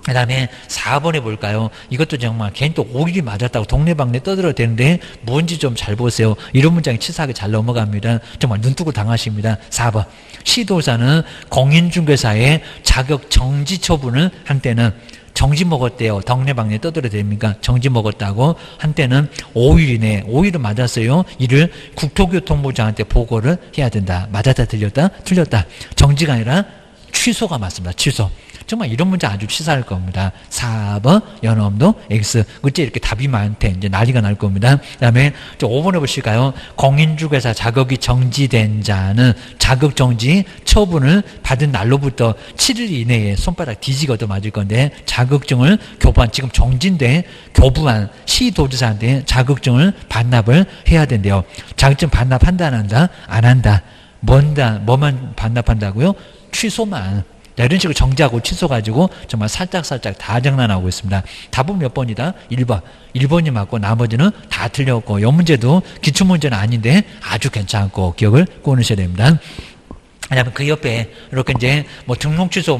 그 다음에 4번에 볼까요? 이것도 정말 괜히 또 5일이 맞았다고 동네방네 떠들어도 되는데 뭔지 좀 잘 보세요. 이런 문장이 치사하게 잘 넘어갑니다. 정말 눈뜨고 당하십니다. 4번. 시도사는 공인중개사의 자격 정지 처분을 한때는 정지 먹었대요. 동네방네 떠들어도 됩니까? 정지 먹었다고 한때는 5일 이내, 5일은 맞았어요. 이를 국토교통부장한테 보고를 해야 된다. 맞았다, 틀렸다? 틀렸다. 정지가 아니라 취소가 맞습니다. 취소. 정말 이런 문제 아주 치사할 겁니다. 4번 연엄도 X. 그때 이렇게 답이 많대. 이제 난리가 날 겁니다. 그 다음에 5번에 보실까요? 공인중개사 자격이 정지된 자는 자격정지 처분을 받은 날로부터 7일 이내에 손바닥 뒤지거도 맞을 건데 자격증을 교부한, 지금 정지인데 교부한 시도지사한테 자격증을 반납을 해야 된대요. 자격증 반납한다 안 한다? 안 한다. 뭐만 반납한다고요? 취소만. 자, 이런 식으로 정지하고 취소 가지고 정말 살짝 다 장난하고 있습니다. 답은 몇 번이다? 1번. 1번이 맞고 나머지는 다 틀렸고, 이 문제도 기출문제는 아닌데 아주 괜찮고 기억을 꼬으셔야 됩니다. 그다음에 그 옆에 이렇게 이제 등록 취소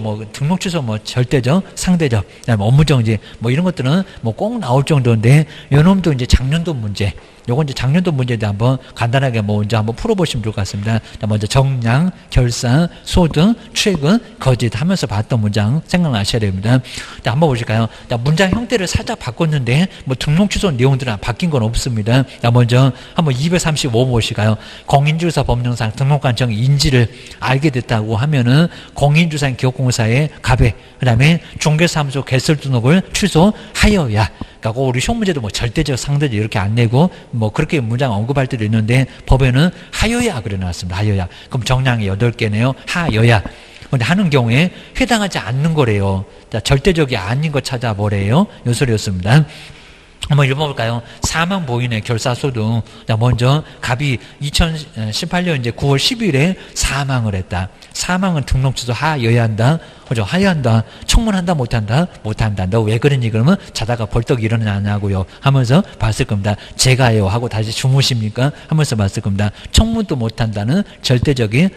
절대적, 상대적, 그다음에 업무정지 이런 것들은 꼭 나올 정도인데, 요놈도 이제 작년도 문제. 요건 이제 작년도 문제도 한번 간단하게 먼저 한번 풀어보시면 좋을 것 같습니다. 먼저 정량, 결산, 소등, 최근, 거짓 하면서 봤던 문장 생각나셔야 됩니다. 한번 보실까요? 문장 형태를 살짝 바꿨는데 등록 취소 내용들은 바뀐 건 없습니다. 먼저 한번 235 보실까요? 공인중개사 법령상 등록관청 인지를 알게 됐다고 하면은 공인중개사 기업공사의 가배, 그 다음에 중개사무소 개설 등록을 취소하여야. 그러니까 우리 시험 문제도 절대적, 상대적 이렇게 안 내고 그렇게 문장 언급할 때도 있는데 법에는 하여야 그래 놨습니다. 하여야. 그럼 정량이 8개네요. 하여야. 근데 하는 경우에 해당하지 않는 거래요. 자, 절대적이 아닌 거 찾아보래요. 요 소리였습니다. 한번 읽어볼까요? 사망 보인의 결사소등. 자, 먼저 갑이 2018년 이제 9월 10일에 사망을 했다. 사망은 등록 취소 하여야 한다. 그죠? 하여야 한다. 청문한다, 못한다? 못한다. 너 왜 그러니? 그러면 자다가 벌떡 일어나냐고요. 하면서 봤을 겁니다. 제가요 하고 다시 주무십니까? 하면서 봤을 겁니다. 청문도 못한다는 절대적인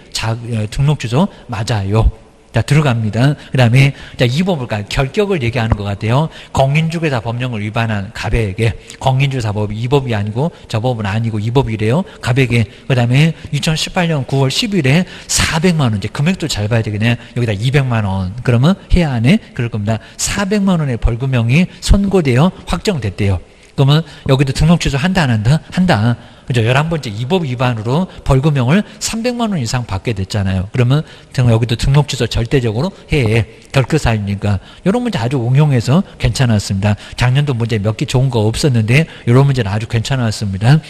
등록 취소 맞아요. 자, 들어갑니다. 그 다음에, 자, 2번 볼까요? 결격을 얘기하는 것 같아요. 공인중개사 법령을 위반한 갑에게, 공인중개사법이 이 법이 아니고, 저 법은 아니고, 이 법이래요. 갑에게. 그 다음에 2018년 9월 10일에 400만원, 이제 금액도 잘 봐야 되겠네. 여기다 200만원. 그러면 해야 하네? 그럴 겁니다. 400만원의 벌금형이 선고되어 확정됐대요. 그러면 여기도 등록 취소 한다, 안 한다? 한다. 그죠? 11번째 이 법 위반으로 벌금형을 300만 원 이상 받게 됐잖아요. 그러면 여기도 등록 취소 절대적으로 해. 결격 사유니까. 이런 문제 아주 응용해서 괜찮았습니다. 작년도 문제 몇 개 좋은 거 없었는데 이런 문제는 아주 괜찮았습니다.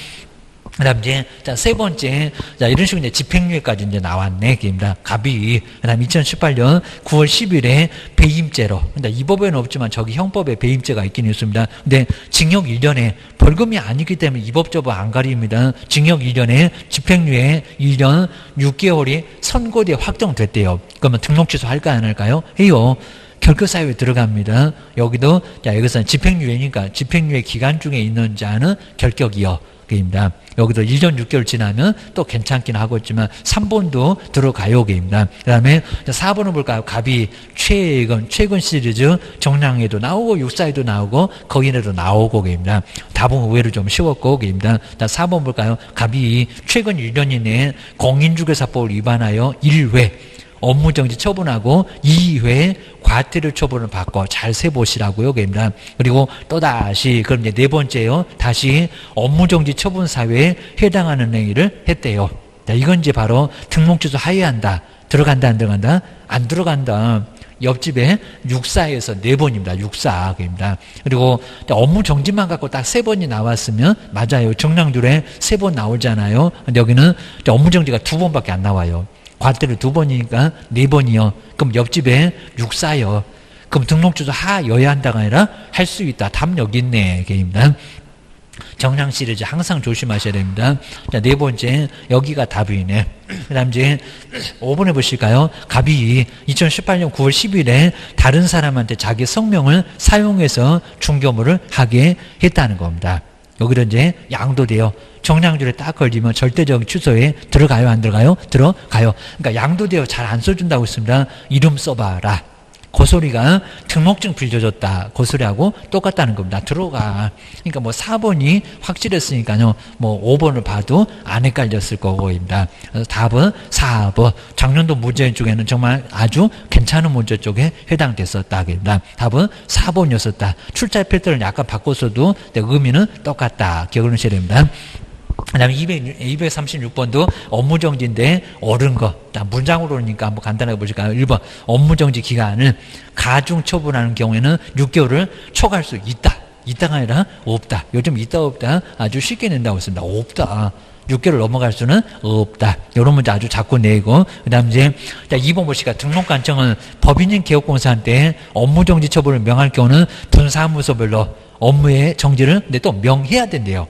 그 다음 이제, 자, 세 번째. 자, 이런 식으로 이제 집행유예까지 이제 나왔네. 그입니다. 갑이. 그 다음 2018년 9월 10일에 배임죄로. 근데 이 법에는 없지만 저기 형법에 배임죄가 있긴 있습니다. 근데 징역 1년에 벌금이 아니기 때문에 이 법 저 법 안 가립니다. 징역 1년에 집행유예 1년 6개월이 선고돼 확정됐대요. 그러면 등록 취소 할까요? 안 할까요? 해요. 결격 사유에 들어갑니다. 여기도, 자, 여기서는 집행유예니까 집행유예 기간 중에 있는 자는 결격이요. 입니다. 여기도 1년 6개월 지나면 또 괜찮긴 하고 있지만 3번도 들어가요. 입니다. 그 다음에 4번은 볼까요? 갑이 최근 시리즈 정량에도 나오고 육사에도 나오고 거인에도 나오고 입니다. 답은 의외로 좀 쉬웠고 입니다. 4번 볼까요? 갑이 최근 1년 이내에 공인중개사법을 위반하여 1회 업무정지 처분하고 2회 과태료 처분을 받고 잘 세보시라고요. 그입니다. 그리고 또다시 그럼 이제 네 번째요. 다시 업무정지 처분 사유에 해당하는 행위를 했대요. 자, 이건 이제 바로 등록 취소 하회한다. 들어간다, 안 들어간다? 안 들어간다. 옆집에 육사에서 4번입니다. 육사입니다. 그리고 업무 정지만 갖고 딱 3번이 나왔으면 맞아요. 정량률에 3번 나오잖아요. 근데 여기는 업무 정지가 2번밖에 안 나와요. 과태료 2번이니까 4번이요. 그럼 옆집에 육사요. 그럼 등록 취소 하여야 한다가 아니라 할 수 있다. 답 여기 있네. 입니다. 정량 시리즈 항상 조심하셔야 됩니다. 자, 네 번째 여기가 답이네. 그 다음 이제 5번에 보실까요? 갑이 2018년 9월 10일에 다른 사람한테 자기 성명을 사용해서 중개업무를 하게 했다는 겁니다. 여기도 이제 양도돼요. 정량률에 딱 걸리면 절대적 취소에 들어가요, 안 들어가요? 들어가요. 그러니까 양도되어 잘 안 써준다고 했습니다. 이름 써봐라. 그 소리가 등록증 빌려줬다. 그 소리하고 똑같다는 겁니다. 들어가. 그러니까 뭐 4번이 확실했으니까요. 뭐 5번을 봐도 안 헷갈렸을 거고입니다. 그래서 답은 4번. 작년도 문제 중에는 정말 아주 괜찮은 문제 쪽에 해당됐었다. 답은 4번이었었다. 출제 패턴을 약간 바꿨어도 의미는 똑같다. 기억을 하셔야 됩니다. 그 다음에 236번도 업무정지인데 옳은 거. 문장으로 오니까 한번 간단하게 보실까요? 1번 업무정지 기간을 가중처분하는 경우에는 6개월을 초과할 수 있다. 있다가 아니라 없다. 요즘 있다 없다 아주 쉽게 낸다고 했습니다. 없다. 6개월 넘어갈 수는 없다. 이런 문제 아주 자꾸 내고. 그 다음 이제 2번 보시니까 등록관청은 법인인 개업공사한테 업무정지 처분을 명할 경우는 분사무소별로 업무의 정지를 근데 또 명해야 된대요.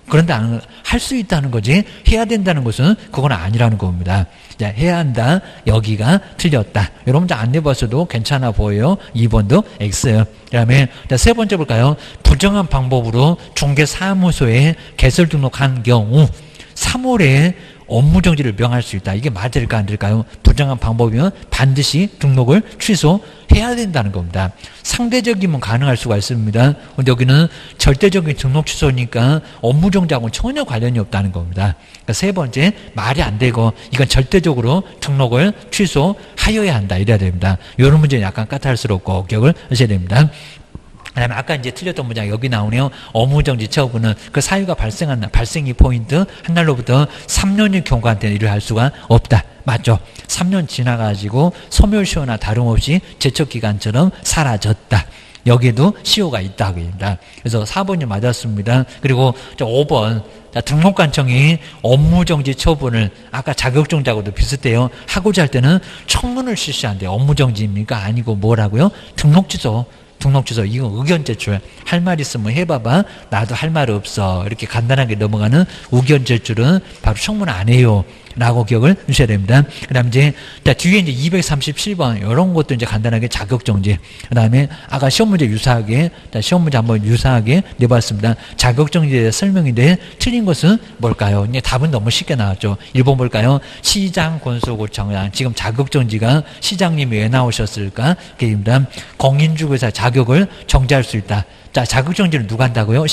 그런데 할 수 있다는 거지 해야 된다는 것은 그건 아니라는 겁니다. 자, 해야 한다. 여기가 틀렸다. 이런 문제 안 내봤어도 괜찮아 보여요. 2번도 X. 그 다음에 세 번째 볼까요? 부정한 방법으로 중개사무소에 개설 등록한 경우 3월에 업무정지를 명할 수 있다. 이게 맞을까 안 될까요? 부정한 방법이면 반드시 등록을 취소해야 된다는 겁니다. 상대적이면 가능할 수가 있습니다. 근데 여기는 절대적인 등록 취소니까 업무정지하고는 전혀 관련이 없다는 겁니다. 그러니까 세 번째 말이 안 되고 이건 절대적으로 등록을 취소하여야 한다. 이래야 됩니다. 이런 문제는 약간 까탈스럽고 기억을 하셔야 됩니다. 그 다음에 아까 이제 틀렸던 문장 여기 나오네요. 업무정지 처분은 그 사유가 발생이 포인트 한 날로부터 3년의 경과한테는 일을 할 수가 없다. 맞죠? 3년 지나가지고 소멸시효나 다름없이 제척기간처럼 사라졌다. 여기에도 시효가 있다고 합니다. 그래서 4번이 맞았습니다. 그리고 5번 등록관청이 업무정지 처분을 아까 자격정지하고도 비슷해요. 하고자 할 때는 청문을 실시한대요. 업무정지입니까? 아니고 뭐라고요? 등록취소 이거 의견 제출 할 말 있으면 해봐봐. 나도 할 말 없어. 이렇게 간단하게 넘어가는 의견 제출은 바로 청문 안 해요. 라고 기억을 주셔야 됩니다. 그 다음 이제, 뒤에 이제 237번, 이런 것도 이제 간단하게 자격정지. 그 다음에 아까 시험 문제 유사하게, 시험 문제 한번 유사하게 내봤습니다. 자격정지에 대해 설명인데, 틀린 것은 뭘까요? 이제 답은 너무 쉽게 나왔죠. 1번 볼까요? 시장 권소고청장. 지금 자격정지가 시장님이 왜 나오셨을까? 그입니다. 공인중개사 자격을 정지할 수 있다. 자, 자격정지를 누가 한다고요?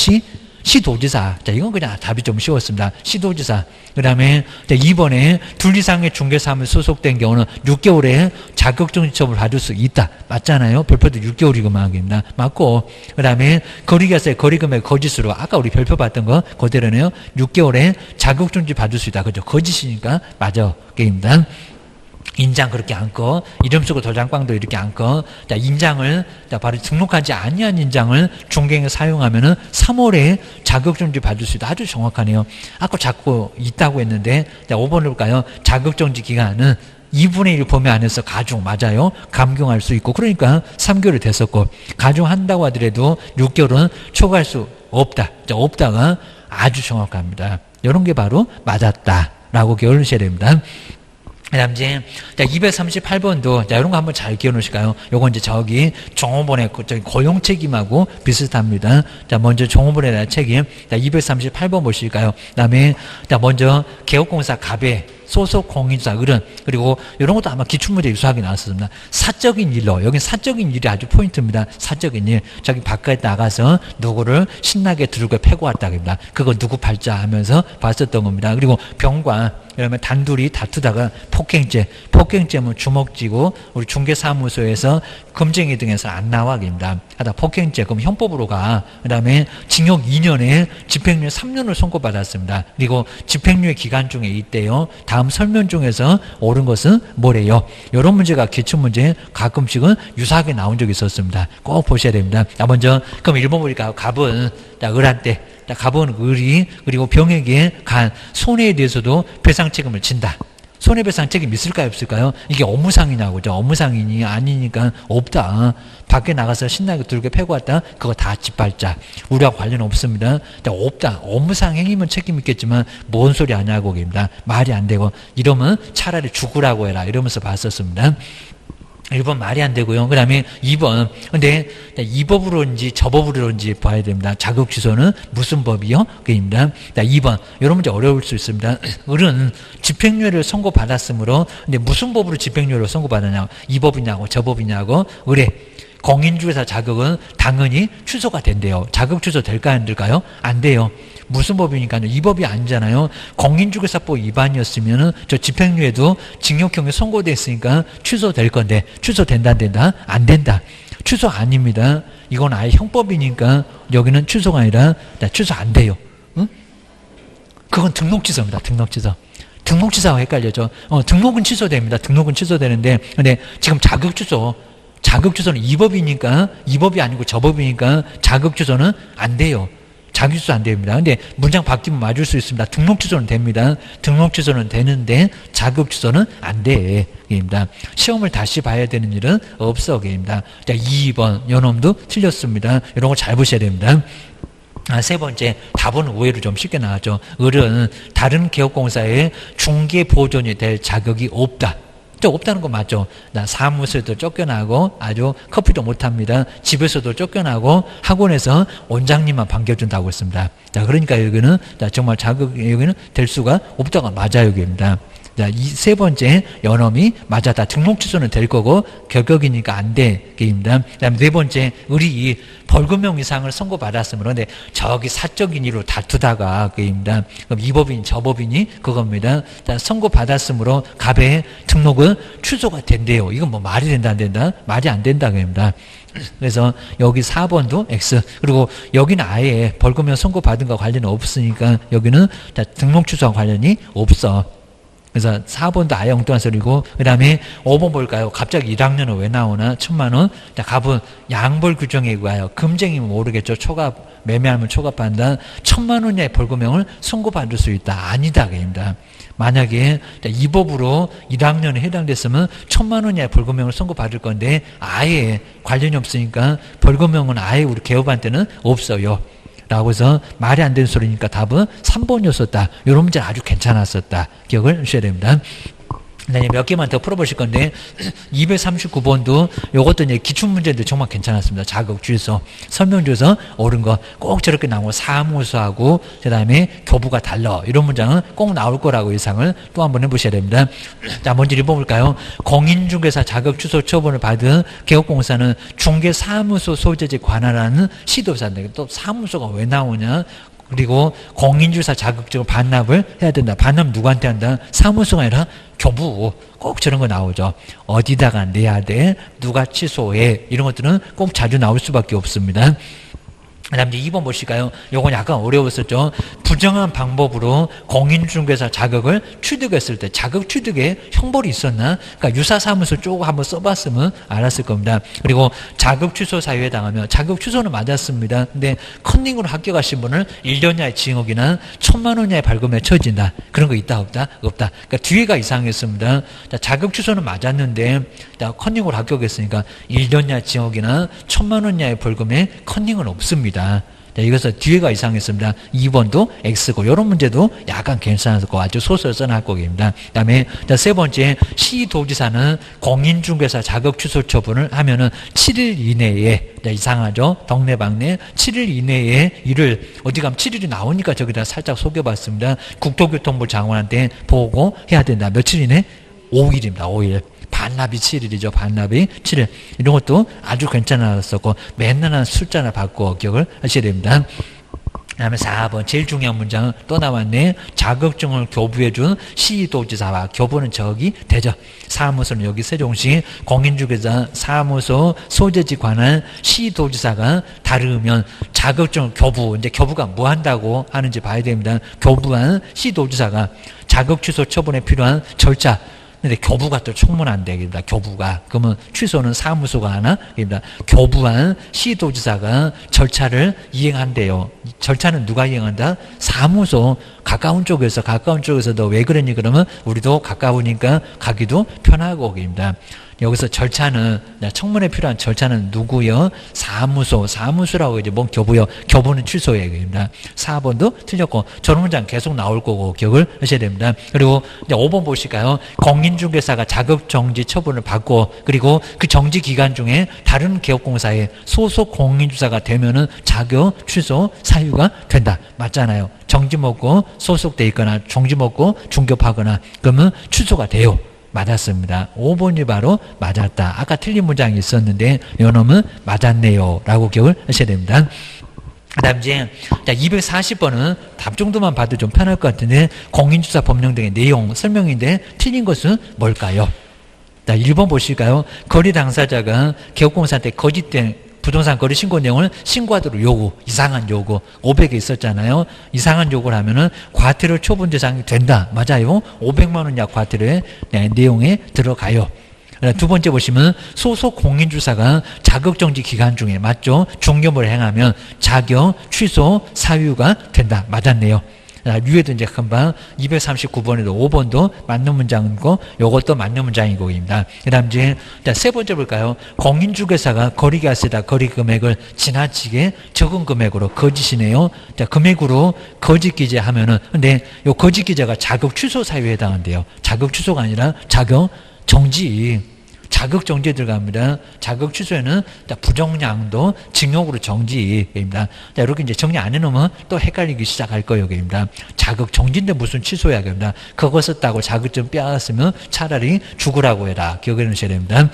시도지사. 자, 이건 그냥 답이 좀 쉬웠습니다. 시도지사. 그 다음에 2번에 둘 이상의 중개사무소에 소속된 경우는 6개월에 자격정지 처분을 받을 수 있다. 맞잖아요. 별표도 6개월이고만 맞고. 그 다음에 거리계세, 거리금액 거짓으로 아까 우리 별표 봤던 거 그대로네요. 6개월에 자격정지 받을 수 있다. 그죠? 거짓이니까 맞아. 게임입니다. 인장 그렇게 안고 이름 쓰고 도장방도 이렇게 안고 자 인장을 자 바로 등록하지 아니한 인장을 중개행에 사용하면은 3월에 자격정지 받을 수 있다. 아주 정확하네요. 아까 자꾸 있다고 했는데 자 5번을 볼까요? 자격정지 기간은 2분의 1 범위 안에서 가중 맞아요. 감경할 수 있고 그러니까 3개월이 됐었고 가중한다고 하더라도 6개월은 초과할 수 없다. 자 없다가 아주 정확합니다. 이런 게 바로 맞았다라고 기억을 하셔야 됩니다. 그 다음 이제, 238번도, 자, 이런 거 한번 잘 기억 놓으실까요? 요거 이제 저기, 종업원의 고용 책임하고 비슷합니다. 자, 먼저 종업원에 대한 책임. 자, 238번 보실까요? 그 다음에, 자, 먼저, 개업공사 갑의 소속 공인사 어른 그리고 이런 것도 아마 기출문제 유사하게 나왔습니다. 사적인 일로 여기 사적인 일이 아주 포인트입니다. 사적인 일 저기 바깥에 나가서 누구를 신나게 들고 패고 왔다입니다. 그거 누구 팔자 하면서 봤었던 겁니다. 그리고 병관 그러면 단둘이 다투다가 폭행죄면 주먹쥐고 우리 중개사무소에서 금쟁이 등에서 안 나와입니다. 하다 폭행죄 그럼 형법으로 가. 그다음에 징역 2년에 집행유예 3년을 선고받았습니다. 그리고 집행유예 기간 중에 있대요. 다음 설명 중에서 옳은 것은 뭐래요? 이런 문제가 기출문제 가끔씩은 유사하게 나온 적이 있었습니다. 꼭 보셔야 됩니다. 자, 먼저 그럼 1번 보니까 갑은 을한테 갑은 을이 그리고 병에게 간 손해에 대해서도 배상 책임을 진다. 손해배상 책임 있을까요 없을까요? 이게 업무상이냐고 업무상이니 아니니까 없다. 밖에 나가서 신나게 들고 패고 왔다. 그거 다 짓밟자. 우리와 관련 없습니다. 없다. 업무상 행위면 책임 있겠지만 뭔 소리 하냐고 입니다. 말이 안 되고 이러면 차라리 죽으라고 해라 이러면서 봤었습니다. 1번 말이 안 되고요. 그 다음에 2번. 근데 이 법으로인지 저 법으로인지 봐야 됩니다. 자격 취소는 무슨 법이요? 그입니다. 2번. 이런 문제 어려울 수 있습니다. 을은 집행유예를 선고받았으므로 근데 무슨 법으로 집행유예를 선고받았냐고 이 법이냐고 저 법이냐고 을에 공인중개사 자격은 당연히 취소가 된대요. 자격 취소 될까 안 될까요? 안 돼요. 무슨 법이니까요? 이 법이 아니잖아요. 공인중개사법 위반이었으면은 저 집행유예도 징역형이 선고됐으니까 취소될 건데 취소된다 안 된다? 안 된다. 취소 아닙니다. 이건 아예 형법이니까 여기는 취소가 아니라 취소 안 돼요. 응? 그건 등록취소입니다. 등록취소. 등록취소하고 헷갈려죠. 등록은 취소됩니다. 등록은 취소되는데 근데 지금 자격취소는 이 법이니까 이 법이 아니고 저 법이니까 자격취소는 안 돼요. 자격취소 안 됩니다. 근데 문장 바뀌면 맞을 수 있습니다. 등록 취소는 됩니다. 등록 취소는 되는데 자격 취소는 안 돼. 입니다. 시험을 다시 봐야 되는 일은 없어. 입니다. 자, 2번 요놈도 틀렸습니다. 이런 거 잘 보셔야 됩니다. 세 번째 답은 의외로 좀 쉽게 나왔죠. 을은 다른 개업공사에 중개보존이 될 자격이 없다. 없다는 거 맞죠? 나 사무소에도 쫓겨나고 아주 커피도 못합니다. 집에서도 쫓겨나고 학원에서 원장님만 반겨준다고 했습니다. 자, 그러니까 여기는 정말 여기는 될 수가 없다가 맞아요, 여기입니다. 자, 이 세 번째 연엄이 맞았다. 등록 취소는 될 거고 결격이니까 안 되게입니다. 그다음에 네 번째 을이 벌금형 이상을 선고받았으므로 근데 저기 사적인 일로 다투다가 그입니다. 그럼 이 법이니 저 법이니 그겁니다. 자, 선고받았으므로 갑의 등록은 취소가 된대요. 이건 뭐 말이 된다 안 된다? 말이 안 된다 그입니다. 그래서 여기 4번도 X 그리고 여기는 아예 벌금형 선고받은 거 관련이 없으니까 여기는 등록 취소와 관련이 없어. 그래서 4번도 아예 엉뚱한 소리고 그 다음에 5번 볼까요? 갑자기 1학년은 왜 나오나? 1,000만 자, 갑은 양벌 규정에 의하여 금쟁이면 모르겠죠. 초갑 매매하면 초갑한다. 1,000만 이하의 벌금형을 선고받을 수 있다. 아니다. 그입니다. 만약에 이 법으로 1학년에 해당됐으면 1,000만 이하의 벌금형을 선고받을 건데 아예 관련이 없으니까 벌금형은 아예 우리 개업한테는 없어요. 라고 해서 말이 안 되는 소리니까 답은 3번이었었다. 이런 문제는 아주 괜찮았었다. 기억을 하셔야 됩니다. 네, 몇 개만 더 풀어보실 건데 239번도 요것도 이제 기출문제인데 정말 괜찮았습니다. 자극, 주소, 설명주에서 옳은 거 꼭 저렇게 나오고 사무소하고 그 다음에 교부가 달라 이런 문장은 꼭 나올 거라고 예상을 또 한번 해보셔야 됩니다. 자, 먼저 읽어볼까요? 공인중개사 자격 취소 처분을 받은 개업공사는 중개사무소 소재지 관할하는 시도사인데 또 사무소가 왜 나오냐? 그리고 공인중개사 자격증을 반납을 해야 된다. 반납 누구한테 한다? 사무소가 아니라 교부. 꼭 저런 거 나오죠. 어디다가 내야 돼? 누가 취소해? 이런 것들은 꼭 자주 나올 수밖에 없습니다. 그 다음 이제 2번 보실까요? 요건 약간 어려웠었죠. 부정한 방법으로 공인중개사 자격을 취득했을 때 자격 취득에 형벌이 있었나? 그러니까 유사사무소 쪽 한번 써봤으면 알았을 겁니다. 그리고 자격 취소 사유에 당하면 자격 취소는 맞았습니다. 근데 컨닝으로 합격하신 분은 1년 이하의 징역이나 1,000만 원 이하의 벌금에 처해진다. 그런 거 있다 없다? 없다. 그러니까 뒤에가 이상했습니다. 자, 자격 취소는 맞았는데 컨닝으로 합격했으니까 1년 이하의 징역이나 1,000만 원 이하의 벌금에 컨닝은 없습니다. 자, 이것은 뒤에가 이상했습니다. 2번도 X고 이런 문제도 약간 괜찮았고 아주 소설 써놨을 겁니다. 그 다음에 세 번째 시도지사는 공인중개사 자격 취소 처분을 하면은 7일 이내에 이상하죠. 동네방네 7일 이내에 이를 어디 가면 7일이 나오니까 저기다 살짝 속여봤습니다. 국토교통부 장관한테 보고해야 된다. 며칠 이내? 5일입니다. 5일. 반납이 7일이죠. 반납이 7일. 이런 것도 아주 괜찮았었고 맨날 한 숫자나 바꿔 기억을 하셔야 됩니다. 그 다음에 4번 제일 중요한 문장은 또 나왔네. 자격증을 교부해준 시도지사와 교부는 저기 되죠. 사무소는 여기 세종시 공인중개사 사무소 소재지 관한 시도지사가 다르면 자격증을 교부, 이제 교부가 뭐 한다고 하는지 봐야 됩니다. 교부한 시도지사가 자격 취소 처분에 필요한 절차 근데 교부가 또 청문한대, 입니다. 교부가. 그러면 취소는 사무소가 하나? 입니다. 교부한 시도지사가 절차를 이행한대요. 절차는 누가 이행한다? 사무소. 가까운 쪽에서도 왜 그러니 그러면 우리도 가까우니까 가기도 편하고, 입니다. 여기서 절차는, 청문회 필요한 절차는 누구요? 사무소라고 이제 뭔 교부요? 교부는 취소예요. 입니다. 4번도 틀렸고, 저런 문장 계속 나올 거고, 기억을 하셔야 됩니다. 그리고 이제 5번 보실까요? 공인중개사가 자격정지 처분을 받고, 그리고 그 정지 기간 중에 다른 개업공사에 소속 공인중개사가 되면은 자격 취소 사유가 된다. 맞잖아요. 정지 먹고 소속돼 있거나, 정지 먹고 중개하거나, 그러면 취소가 돼요. 맞았습니다. 5번이 바로 맞았다. 아까 틀린 문장이 있었는데 요놈은 맞았네요 라고 기억을 하셔야 됩니다. 그 다음 이제 240번은 답 정도만 봐도 좀 편할 것 같은데 공인중개사 법령 등의 내용 설명인데 틀린 것은 뭘까요? 자, 1번 보실까요? 거래 당사자가 개업공사한테 거짓된 부동산 거래 신고 내용을 신고하도록 요구, 이상한 요구, 500개 있었잖아요. 이상한 요구를 하면은 과태료 처분 대상이 된다. 맞아요. 500만 원 이하 과태료의 내용에 들어가요. 두 번째 보시면 소속 공인중개사가 자격정지 기간 중에 맞죠? 중개업을 행하면 자격 취소 사유가 된다. 맞았네요. 위에도 이제 금방 239번에도 5번도 맞는 문장이고 요것도 맞는 문장이고입니다. 그 다음 이제 세 번째 볼까요? 공인중개사가 거래계약서에다 거래 금액을 지나치게 적은 금액으로 거짓이네요. 자, 금액으로 거짓 기재하면은 근데 요 거짓 기재가 자격 취소 사유에 해당한대요. 자격 취소가 아니라 자격 정지. 자격 정지에 들어갑니다. 자격 취소에는 부정량도 징역으로 정지입니다. 자, 이렇게 이제 정리 안 해놓으면 또 헷갈리기 시작할 거예요. 입니다. 자격 정지인데 무슨 취소해야 됩니다. 그거 썼다고 자격증 빼앗으면 차라리 죽으라고 해라. 기억해 놓으셔야 됩니다.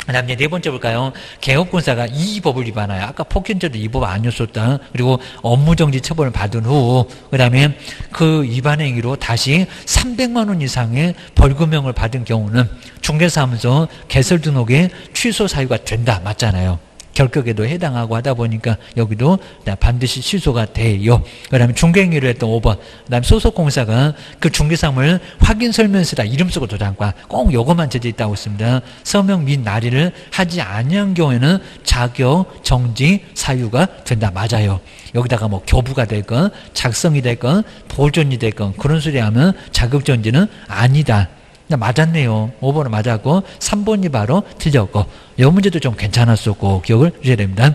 그 다음 이제 네 번째 볼까요? 개업공사가 이 법을 위반하여 아까 폭행죄도 이 법 아니었었다. 그리고 업무정지 처벌을 받은 후 그 다음에 그 위반 행위로 다시 300만 원 이상의 벌금형을 받은 경우는 중개사무소 개설 등록에 취소 사유가 된다. 맞잖아요. 결격에도 해당하고 하다 보니까 여기도 반드시 취소가 돼요. 그 다음에 중개행위를 했던 5번. 그 다음에 소속공사가 그 중개사물 확인 설명서에다 이름 쓰고 도장과 꼭 요것만 제재 있다고 했습니다. 서명 및 날의를 하지 아니한 경우에는 자격 정지 사유가 된다. 맞아요. 여기다가 뭐 교부가 됐건 작성이 됐건 보존이 됐건 그런 소리 하면 자격 정지는 아니다. 맞았네요. 5번은 맞았고 3번이 바로 틀렸고 이 문제도 좀 괜찮았었고 기억을 주셔야 됩니다.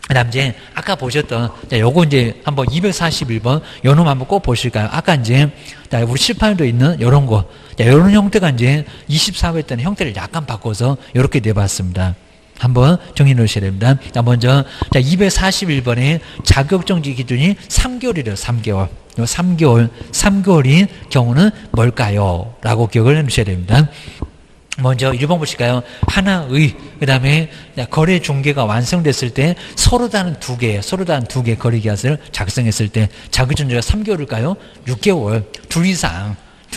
그다음 이제 아까 보셨던 자, 요거 이제 한번 241번 요 놈 한번 꼭 보실까요? 아까 이제 자, 우리 칠판에도 있는 요런 거. 자, 요런 형태가 이제 24회 때는 형태를 약간 바꿔서 요렇게 내봤습니다. 한번 정리해 놓으셔야 됩니다. 자, 먼저 자, 241번에 자격정지 기준이 3개월이래요. 3개월. 요 3개월인 경우는 뭘까요? 라고 기억을 해 놓으셔야 됩니다. 먼저 1번 보실까요? 하나의, 그 다음에 거래 중개가 완성됐을 때 서로 다른 두 개 거래 계약서를 작성했을 때 자격정지가 3개월일까요? 6개월. 둘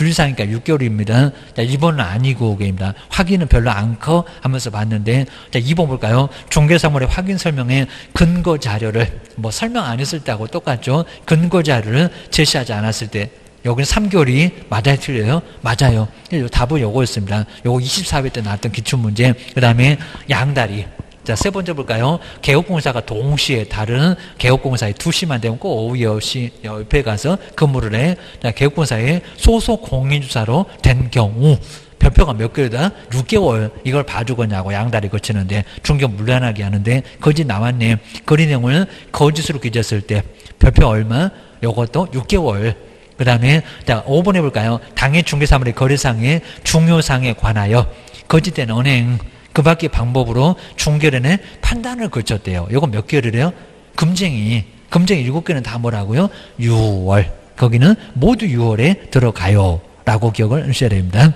이상이니까 6개월입니다. 자, 2번은 아니고, 입니다. 확인은 별로 않고 하면서 봤는데, 자, 2번 볼까요? 중개사물의 확인 설명에 근거 자료를, 뭐 설명 안 했을 때하고 똑같죠? 근거 자료를 제시하지 않았을 때, 여기는 3개월이 맞아요, 틀려요? 맞아요. 답은 요거였습니다. 요거 24회 때 나왔던 기출문제. 그 다음에 양다리. 자, 세 번째 볼까요? 개업공사가 동시에 다른 개업공사에 2시만 되면 꼭 오후 10시 옆에 가서 근무를 해. 자, 개업공사의 소속 공인주사로 된 경우 별표가 몇 개월이다? 6개월. 이걸 봐주겠냐고 양다리 거치는데 중견 물란하게 하는데 거짓 나왔네. 거리 내용을 거짓으로 기재했을 때 별표 얼마? 요것도 6개월. 그 다음에 자 5번 해볼까요? 당해 중개사물의 거래상의 중요사항에 관하여 거짓된 언행 그 밖의 방법으로 중개련의 판단을 거쳤대요. 이거 몇 개월이래요? 금쟁이 7개는 다 뭐라고요? 6월. 거기는 모두 6월에 들어가요. 라고 기억을 하셔야 됩니다.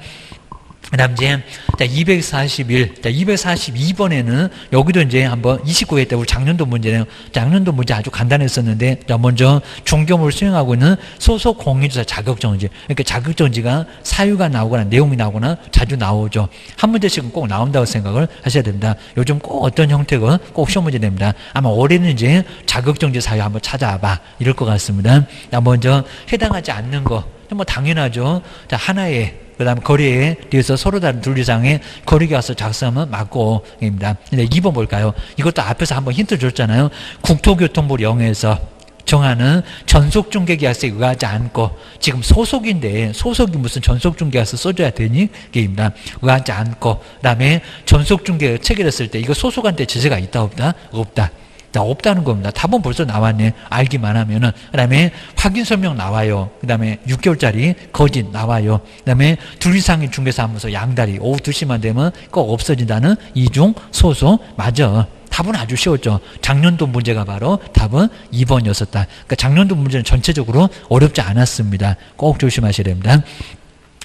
그 다음 이제, 자, 241, 자, 242번에는, 여기도 이제 한번 29회 때 우리 작년도 문제네요. 작년도 문제 아주 간단했었는데, 자, 먼저 중개업을 수행하고 있는 소속 공인주사 자격정지. 그러니까 자격정지가 사유가 나오거나 내용이 나오거나 자주 나오죠. 한 문제씩은 꼭 나온다고 생각을 하셔야 됩니다. 요즘 꼭 어떤 형태가 꼭 시험 문제 됩니다. 아마 올해는 이제 자격정지 사유 한번 찾아봐. 이럴 것 같습니다. 자, 먼저 해당하지 않는 거. 뭐 당연하죠. 자, 하나의 그 다음 거래에 대해서 서로 다른 둘 이상의 거래계약서 작성하면 맞고 입니다. 근데 2번 볼까요? 이것도 앞에서 한번 힌트 줬잖아요. 국토교통부 영에서 정하는 전속중개계약서에 의하지 않고 지금 소속인데 소속이 무슨 전속중개계약서 써줘야 되니? 게입니다. 의하지 않고 그 다음에 전속중개 체결했을 때 이거 소속한테 제재가 있다 없다? 없다. 없다는 겁니다. 답은 벌써 나왔네. 알기만 하면은. 그 다음에 확인 설명 나와요. 그 다음에 6개월짜리 거짓 나와요. 그 다음에 둘 이상의 중개사무소 양다리 오후 2시만 되면 꼭 없어진다는 이중 소속 맞아. 답은 아주 쉬웠죠. 작년도 문제가 바로 답은 2번이었었다. 그러니까 작년도 문제는 전체적으로 어렵지 않았습니다. 꼭 조심하셔야 됩니다.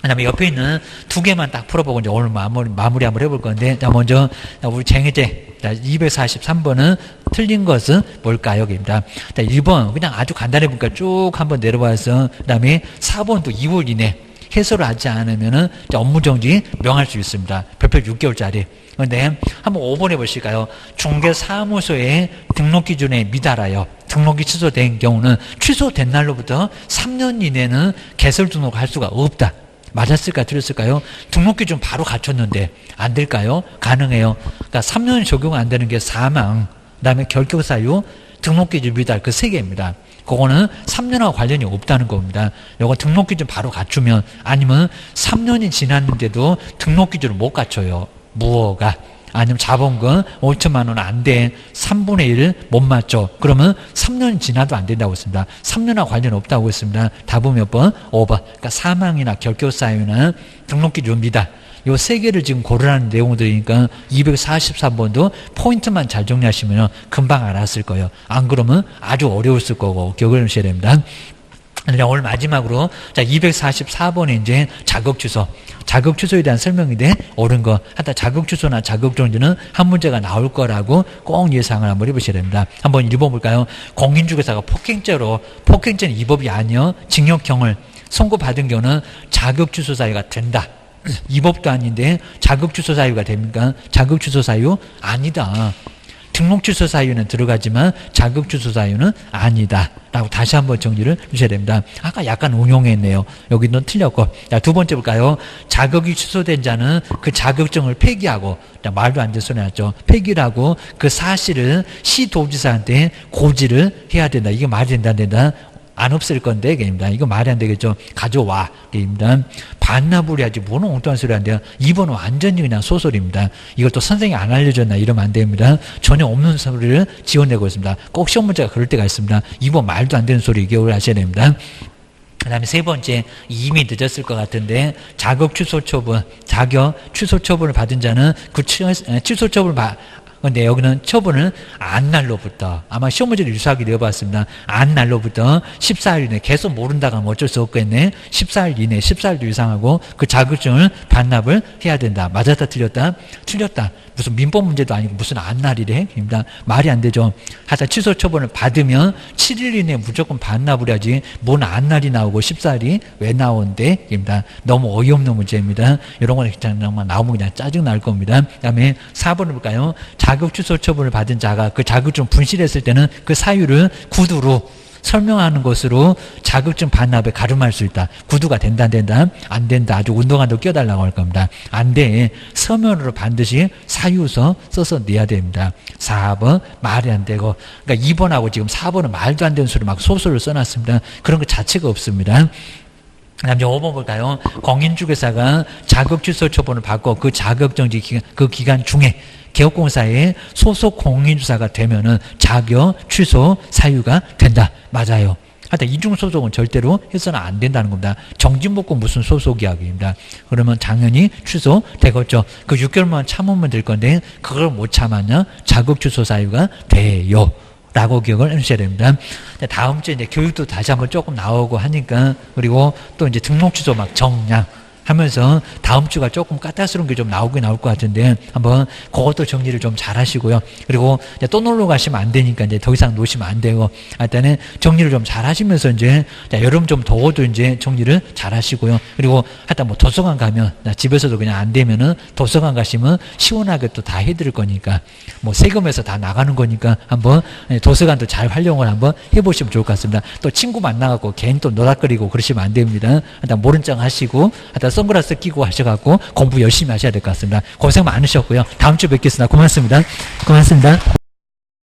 그 다음에 옆에 있는 두 개만 딱 풀어보고 이제 오늘 마무리 한번 해볼 건데, 자, 먼저, 우리 쟁의제, 243번은 틀린 것은 뭘까요? 여기입니다. 자, 1번, 그냥 아주 간단해 보니까 쭉 한번 내려와서, 그 다음에 4번도 2월 이내 해소를 하지 않으면은 업무정지 명할 수 있습니다. 별표 6개월짜리. 그런데 한번 5번 해보실까요? 중개사무소의 등록 기준에 미달하여 등록이 취소된 경우는 취소된 날로부터 3년 이내는 개설 등록할 수가 없다. 맞았을까 틀렸을까요? 등록 기준 바로 갖췄는데 안 될까요? 가능해요. 그러니까 3년 적용 안 되는 게 사망, 그다음에 결격 사유, 등록 기준 미달 그 세 개입니다. 그거는 3년하고 관련이 없다는 겁니다. 요거 등록 기준 바로 갖추면 아니면 3년이 지났는데도 등록 기준을 못 갖춰요. 무허가 아니면 자본금 5천만 원 안 돼. 3분의 1 못 맞죠. 그러면 3년 지나도 안 된다고 했습니다. 3년하고 관련 없다고 했습니다. 답은 몇 번? 5번. 그러니까 사망이나 결격사유나 등록기준 미달. 요 세 개를 지금 고르라는 내용들이니까 243번도 포인트만 잘 정리하시면 금방 알았을 거예요. 안 그러면 아주 어려웠을 거고 기억을 하셔야 됩니다. 오늘 마지막으로 자 244번에 이제 자격 취소에 대한 설명이 돼 옳은 거 하다 자격 취소나 자격 정지는 한 문제가 나올 거라고 꼭 예상을 한번 해보셔야 됩니다. 한번 1번 볼까요? 공인중개사가 폭행죄는 이 법이 아니요 징역형을 선고받은 경우는 자격 취소 사유가 된다. 이 법도 아닌데 자격 취소 사유가 됩니까? 자격 취소 사유 아니다. 등록 취소 사유는 들어가지만 자격 취소 사유는 아니다. 라고 다시 한번 정리를 해주셔야 됩니다. 아까 약간 응용했네요. 여기는 틀렸고. 자, 두 번째 볼까요? 자격이 취소된 자는 그 자격증을 폐기하고, 말도 안 되는 소리 났죠. 폐기를 하고 그 사실을 시도지사한테 고지를 해야 된다. 이게 말이 된다, 안 된다? 안 없앨 건데, 입니다. 이거 말이 안 되겠죠. 가져와, 입니다. 반납을 해야지, 뭐는 엉뚱한 소리 안 돼요. 2번은 완전히 그냥 소설입니다. 이걸 또 선생님이 안 알려줬나 이러면 안 됩니다. 전혀 없는 소리를 지어내고 있습니다. 꼭 시험 문제가 그럴 때가 있습니다. 2번 말도 안 되는 소리 기억을 하셔야 됩니다. 그 다음에 세 번째, 이미 늦었을 것 같은데, 자격 취소 처분, 자격 취소 처분을 받은 자는 그 취소 처분을 근데 여기는 처분을 안 날로부터, 아마 시험 문제를 유사하게 내어봤습니다. 안 날로부터 14일 이내, 계속 모른다고 하면 어쩔 수 없겠네. 14일 이내, 14일도 이상하고 그 자격증을 반납을 해야 된다. 맞았다, 틀렸다? 틀렸다. 무슨 민법 문제도 아니고 무슨 안 날이래? 입니다. 말이 안 되죠. 하여튼 취소 처분을 받으면 7일 이내에 무조건 반납을 해야지, 뭔 안 날이 나오고 14일이 왜 나온대? 입니다. 너무 어이없는 문제입니다. 이런 거는 정말 나오면 그냥 짜증 날 겁니다. 그 다음에 4번을 볼까요? 자격 취소 처분을 받은 자가 그 자격증 분실했을 때는 그 사유를 구두로 설명하는 것으로 자격증 반납에 가름할 수 있다. 구두가 된다, 안 된다? 안 된다. 아주 운동화도 껴달라고 할 겁니다. 안 돼. 서면으로 반드시 사유서 써서 내야 됩니다. 4번 말이 안 되고, 그러니까 2번하고 지금 4번은 말도 안 되는 소리 막 소설을 써놨습니다. 그런 것 자체가 없습니다. 그 다음에 5번 볼까요? 공인중개사가 자격 취소 처분을 받고 그 자격정지 기간, 그 기간 중에 개업공사의 소속 공인중개사가 되면은 자격 취소 사유가 된다. 맞아요. 하여튼 이중소속은 절대로 해서는 안 된다는 겁니다. 정지먹고 무슨 소속 이야기입니다. 그러면 당연히 취소되겠죠. 그 6개월만 참으면 될 건데 그걸 못 참았냐? 자격 취소 사유가 돼요. 라고 기억을 해주셔야 됩니다. 다음 주에 이제 교육도 다시 한번 조금 나오고 하니까, 그리고 또 이제 등록 취소 막 정량 하면서 다음 주가 조금 까탈스러운 게 좀 나오긴 나올 것 같은데 한번 그것도 정리를 좀 잘 하시고요. 그리고 이제 또 놀러 가시면 안 되니까 이제 더 이상 놓으시면 안 되고, 하여튼은 정리를 좀 잘 하시면서 이제 여름 좀 더워도 이제 정리를 잘 하시고요. 그리고 하여튼 뭐 도서관 가면 집에서도 그냥 안 되면은 도서관 가시면 시원하게 또 다 해드릴 거니까, 뭐 세금에서 다 나가는 거니까 한번 도서관도 잘 활용을 한번 해보시면 좋을 것 같습니다. 또 친구 만나갖고 괜히 또 노닥거리고 그러시면 안 됩니다. 하여튼 모른 척 하시고 하여튼 선글라스 끼고 하셔갖고 공부 열심히 하셔야 될 것 같습니다. 고생 많으셨고요. 다음 주에 뵙겠습니다. 고맙습니다. 고맙습니다.